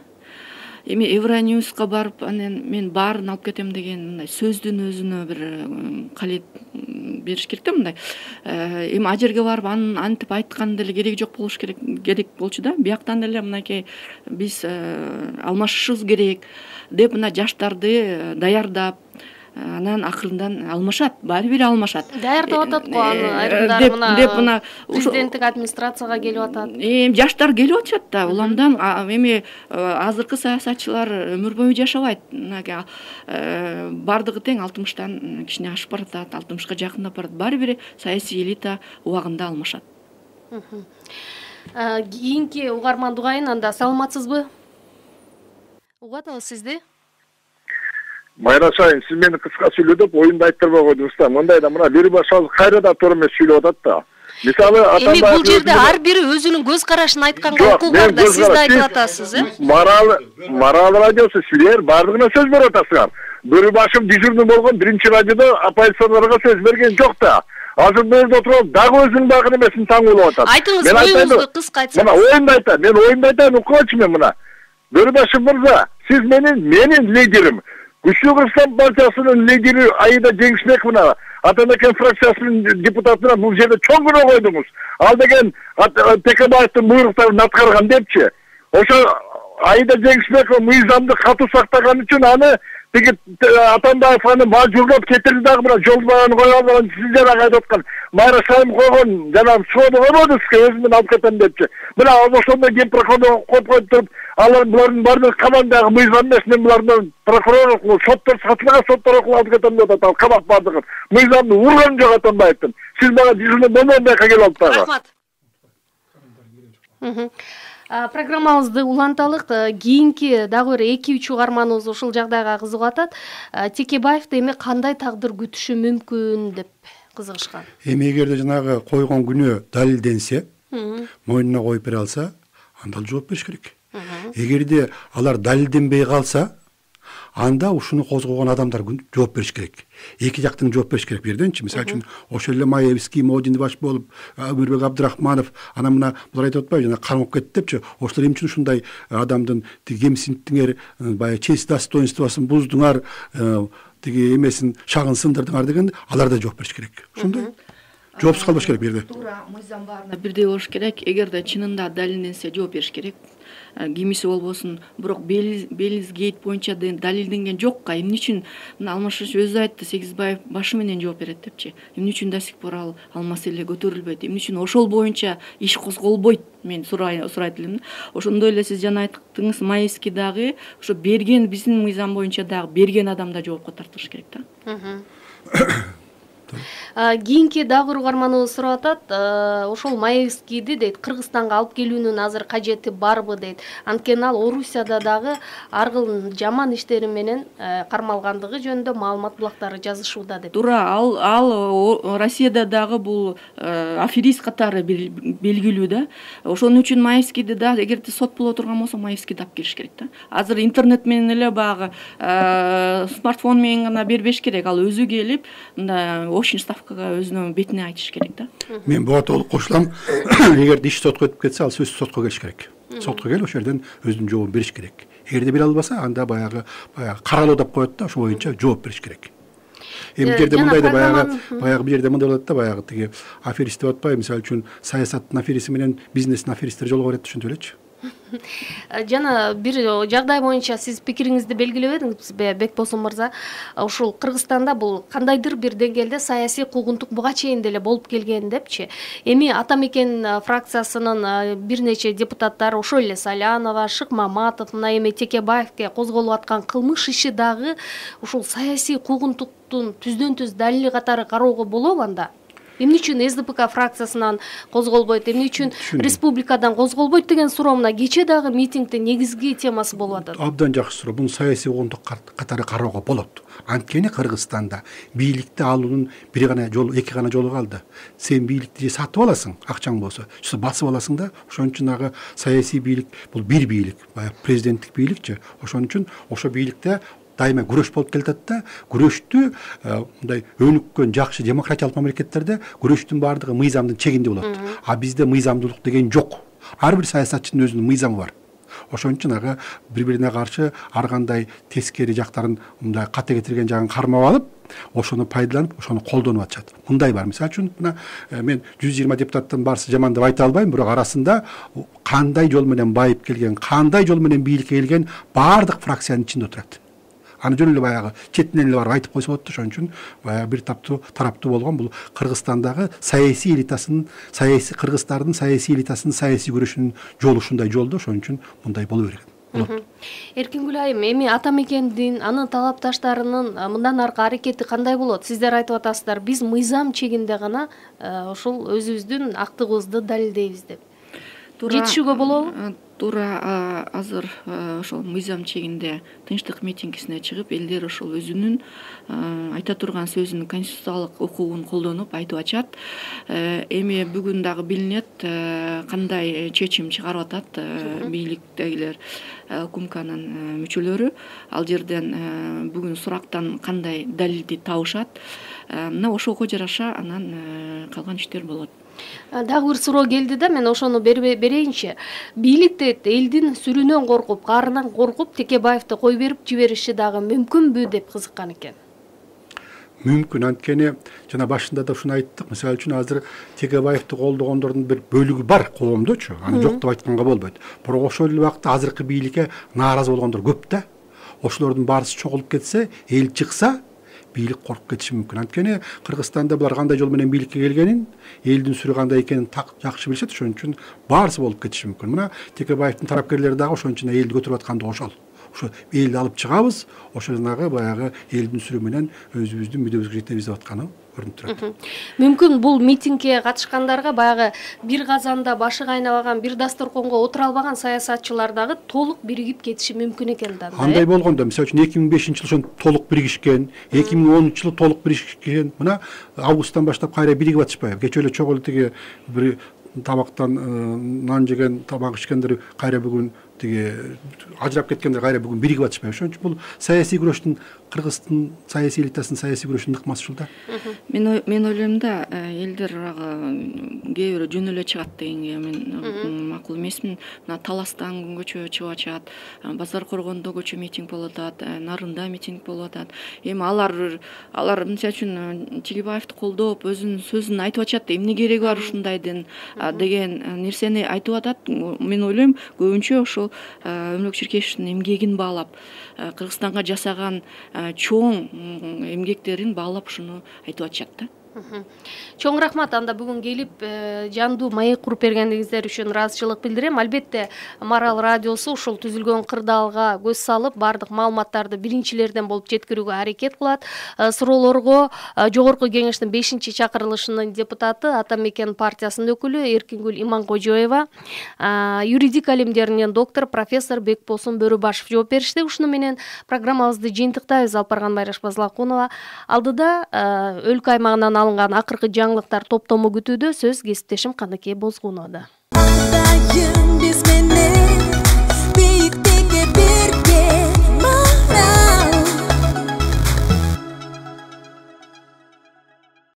Эми Евроньюзга барып, анан мен баарын алып кетем деген мындай сөздүн өзүнө бир калет бериш керек да мындай. Эми ал жерге барып антип айткан деле кереги жок болуш керек болчу да. Бияктан деле мынакей биз алмашышыбыз керек деп мына жаштарды даярдап, анан акырындан алмашат, баары бир алмашат. Даярдап атат го аны айрымдар мына президенттик администрацияга келип атат. Жаштар келип атышат да. Уламдан эми азыркы саясатчылар өмүр бою жашабайт. Бардыгы тең 60тан кичине ашып баратат, 60ка жакындап барат. Баары бир саясий элита убагында алмашат. Кийинки угарман дугайын анда саламатсызбы? Угатабыз сизди. Майра Шайын, сиз мени кыска сүйлөдөп, оюнду айттырбай койдуңуз да. Мындай да мына бир башка кайра да туура эмес сүйлөп атат да. Мисалы эми бул жерде ар бири өзүнүн көз карашын айтканга укугу бар да, сиз да айтып атасыз, Марал радиосу силер баардыгына сөз берип атасыңар. Бөрүбашым дежурный болгон биринчи радиодо оппозиционерго сөз берген жок да. Азыр бул жерде отуруп дагы өзүнүн дагы немесин таңуулап атат. Айтыңыз, оюңузду кыска айтсаңыз. Мына оюмду айтайын, укучу мен мына. Бөрүбашым мырза, сиз менин лидерим. Күчтүү Кыргызстан партиясынын лидери Аида Жеңишбековна, Атамекен фракциясынын депутатына бул жерде чоң күнөө койдуңуз. Ал деген Текебаевдин буйруктарын аткарган депчи. Ошо Аида Жеңишбекова мыйзамды катуу сактаган үчүн аны тиги Атамбаев аны мажбурлап кетирди дагы мына жол баганы коюп алган, сиздер айтып аткан майра сайым койгон жанагы соода койбоду сизге өзүм менен алып кетем депчи. Мына ошондой кеп прокурор коюп туруп, булардын баардыгы командагы мыйзам эмес, мен булардын прокурор аркылуу соттор сатылган соттор аркылуу алып кетем деп атат, ал камак баардыгын. Мыйзамды урган жок Атамбаевдин. Сиз мага дежурный болмоюндай келип алып дагы. Рахмат. Программабызды уланталык. Кийинки дагы бир 2-3 угарманыбыз ушул жагдайга кызыгып атат. Текебаевди эми кандай тагдыр күтүшү мүмкүн деп кызыгышкан. Эми эгерде жанагы койгон күнөө далилденсе, мойнуна коюп бере алса, анда жооп бериш керек. Эгерде алар далилденбей калса, анда ушуну козгогон адамдар жооп бериш керек. Эки жактың жооп бериш керек берденчи. Мисалы үчүн ошол эле Маевский, Модин баш болуп, Өмүрбек Абдрахманов, анан мына булар айтып атпайбы, жана кармап кетти депчи. Ошолор эмне үчүн ушундай адамдын кемсинттиңер, баягы честь достоинствосын буздуңар, тиги эмесин шагын сындырдыңар деген, алар да жооп бериш керек. Ошондой. Жоопсуз калбаш керек берде. Туура, мыйзам баарына бирдей болуш керек. Эгерде чынында далилденсе жооп бериш керек. Кимиси болбосун, бирок Белизгейт боюнча далилденген жокка эмне үчүн мына Алмашевич өзү айтты, Сегизбаев башы менен жооп берет депчи. Эмне үчүн да сих пор ал маселе көтөрүлбөйт? Эмне үчүн ошол боюнча иш козголбойт? Мен сурайт элем. Ошондой эле сиз жана айттыңыз, Маевский дагы ошо берген, биздин мыйзам боюнча дагы берген адамда жоопко тартылыш керек да. Кийинки дагы бир угарманыбыз сурап атат. Ошол Маевскийди дейт, Кыргызстанга алып келүүнүн азыр кажети барбы дейт. Анткени ал Орусияда дагы ар кыл жаман иштери менен кармалгандыгы жөнүндө маалымат булактары жазышууда деп. Туура, ал Россияда дагы бул аферист катары белгилүү да. Ошон үчүн Маевскийди да эгерде сот боло турган болсо, Маевскийди алып келиш керек да. Азыр интернет менен эле багы смартфон менен гана бербеш керек. Ал өзү келип, мында очень ставкага өзүнүн бетине айтыш керек да. Мен буга толук кошулам. Эгерде иш сотко өтүп кетсе, ал сөзсүз сотко келиш керек. Сотко келип ошол жерден өзүнүн жообун бериш керек. Эгерде бере албаса, анда баягы каралоо деп коет да, ошол боюнча жооп бериш керек. Эми жерде мындай да баягы бир жерде мындай болот да, баягы тиги аферист деп атпайбы, мисалы үчүн саясаттын афериси менен бизнестин аферисттери жолуга берет, ошентип элечи. Жана бир жагдай боюнча сиз пикириңизди белгилеп эдиңиз, Бекбосун мырза. Ушул Кыргызстанда бул кандайдыр бир деңгээлде саясий куугунтук буга чейин деле болуп келген депчи. Эми Атамекен фракциясынын бир нече депутаттары, ошол эле Салянова, Шыкмаматов, мына эми Текебаевке козголуп аткан кылмыш иши дагы ушул саясий куугунтуктун түздөн-түз далили катары кароого болобу анда? Эмне үчүн СДПК фракциясынан козголбойт, эмне үчүн республикадан козголбойт деген суроо мына кече дагы митингдин негизги темасы болуп атат. Абдан жакшы суроо. Бул саясий куугунтук катары кароого болот. Анткени Кыргызстанда бийликти алуунун бир гана жолу, эки гана жолу калды. Сен бийликти же сатып аласың, акчаң болсо, же басып аласың да. Ошон үчүн ага саясий бийлик бул бир бийлик, баягы президенттик бийликчи. Ошон үчүн ошо бийликте дайыма күрөш болуп келатат да. Күрөштү мындай өнүккөн жакшы демократиялык мамлекеттерде күрөштүн баардыгы мыйзамдын чегинде болот. А бизде мыйзамдуулук деген жок. Ар бир саясатчынын өзүнүн мыйзамы бар. Ошон үчүн ага бири-бирине каршы ар кандай тескери жактарын мындай кате кетирген жагын кармап алып, ошону пайдаланып, ошону колдонуп атышат. Мындай бар. Мисалы үчүн мына мен 120 депутаттын баарысы жаман деп айта албайм, бирок арасында кандай жол менен байып келген, кандай жол менен бийликке келген баардык фракциянын ичинде отурат. Аны жөн эле баягы четинен эле барып айтып койсо болот да. Ошон үчүн баягы бир тараптуу болгон бул Кыргызстандагы саясий элитасынын, кыргыздардын саясий элитасынын саясий күрөшүнүн жолу ушундай жол да. Ошон үчүн мындай боло берет. Эркингүл айым, эми Атамекендин анын талапташтарынын мындан аркы аракети кандай болот? Сиздер айтып атасыздар, биз мыйзам чегинде гана ушул өзүбүздүн актыгыбызды далилдейбиз деп. Жетишүүгө болобу? туура азыр ошол мыйзам чегинде тынчтык митингисине чыгып элдер ошол өзүнүн айта турган сөзүнүн конституциялык укугун колдонуп айтып ачат. Эми бүгүн дагы билинет кандай чечим чыгарып атат бийликтегилер, УКМКнын мүчөлөрү. Ал жерден бүгүн сурактан кандай далилди табышат. Мына ошого жараша анан калган иштер болот. Дагы бир суроо келди да, мен ошону берейинчи. Бийликте элдин сүрүнөн коркуп, каарынан коркуп Текебаевди кой берип жибериши дагы мүмкүнбү деп кызыккан экен. Мүмкүн, анткени жана башында да ушуну айттык. Мисалы үчүн азыр Текебаевди колдогондордун бир бөлүгү бар коомдочу, аны жок деп айтканга болбойт. Бирок ошол эле убакта азыркы бийликке нааразы болгондор көп да. Ошолордун баарысы чогулуп кетсе, эл чыкса, бийлик коркуп кетиши мүмкүн. Анткени Кыргызстанда булар кандай жол менен бийликке келгенин, элдин сүрү кандай экенин жакшы билишет, ошон үчүн баарысы болуп кетиши мүмкүн. Мына Текебаевдин тарапкерлери дагы ошон үчүн элди көтөрүп аткандыгы ошол. Ошо элди алып чыгабыз, ошо жанагы баягы элдин сүрү менен өзүбүздүн мүддөбүзгө жетебиз деп атканы көрүнүп турат. Мүмкүн бул митингге катышкандарга баягы бир казанда башы кайнабаган, бир дасторконго отура албаган саясатчылар дагы толук биригип кетиши мүмкүн экен да. Андай болгондо, мисалы үчүн 2005-жылы ошон толук биригишкен, 2010-жылы толук биригишкен. Мына августтан баштап кайра биригип атышпайбы? Кечээ эле чогуу тиги бир табактан нан жеген, табак ичкендер кайра бүгүн тиги ажырап кеткендер кайра бүгүн биригип атышпайбы? Ошон үчүн бул саясий күрөштүн, Кыргыздын саясий элитасынын саясий күрөшүнүн ыкмасы ушул да. Мен ойлойм да, элдер кээ бирөө жөн эле чыгат дегенге мен макул эмесмин. Мына Таластан көчө чыгып атышат, Базар Коргондо көчө митинг болуп атат, Нарында митинг болуп атат. Эми алар мисалы үчүн Текебаевди колдоп, өзүнүн сөзүн айтып атышат. Эмне кереги бар ушундайдын деген нерсени айтып атат. Мен ойлойм, көбүнчө ошол Өмүрбек Черкешевдин эмгегин баалап, Кыргызстанга жасаган чоң эмгектерин баалап ушуну айтып атышат да. Чоң рахмат, анда бүгүн келип жандуу маек куруп бергениңиздер үчүн ыраазычылык билдирем. Албетте Марал радиосу ушул түзүлгөн кырдаалга көз салып, бардык маалыматтарды биринчилерден болуп жеткирүүгө аракет кылат. Суроолорго Жогорку Кеңештин 5-чакырылышынын депутаты, Ата Мекен партиясынын өкүлү Эркингүл Иманкожоева, юридика илимдеринин доктор профессор Бекболсун Бөрүбашев жооп беришти. Ушуну менен программабызды жыйынтыктайбыз. Алпарган Майраш Базылакунова. Алдыда өлкө аймагынан алынган акыркы жаңылыктар топтому күтүүдө. Сөз кесиптешим Каныкей Бозгуновдо.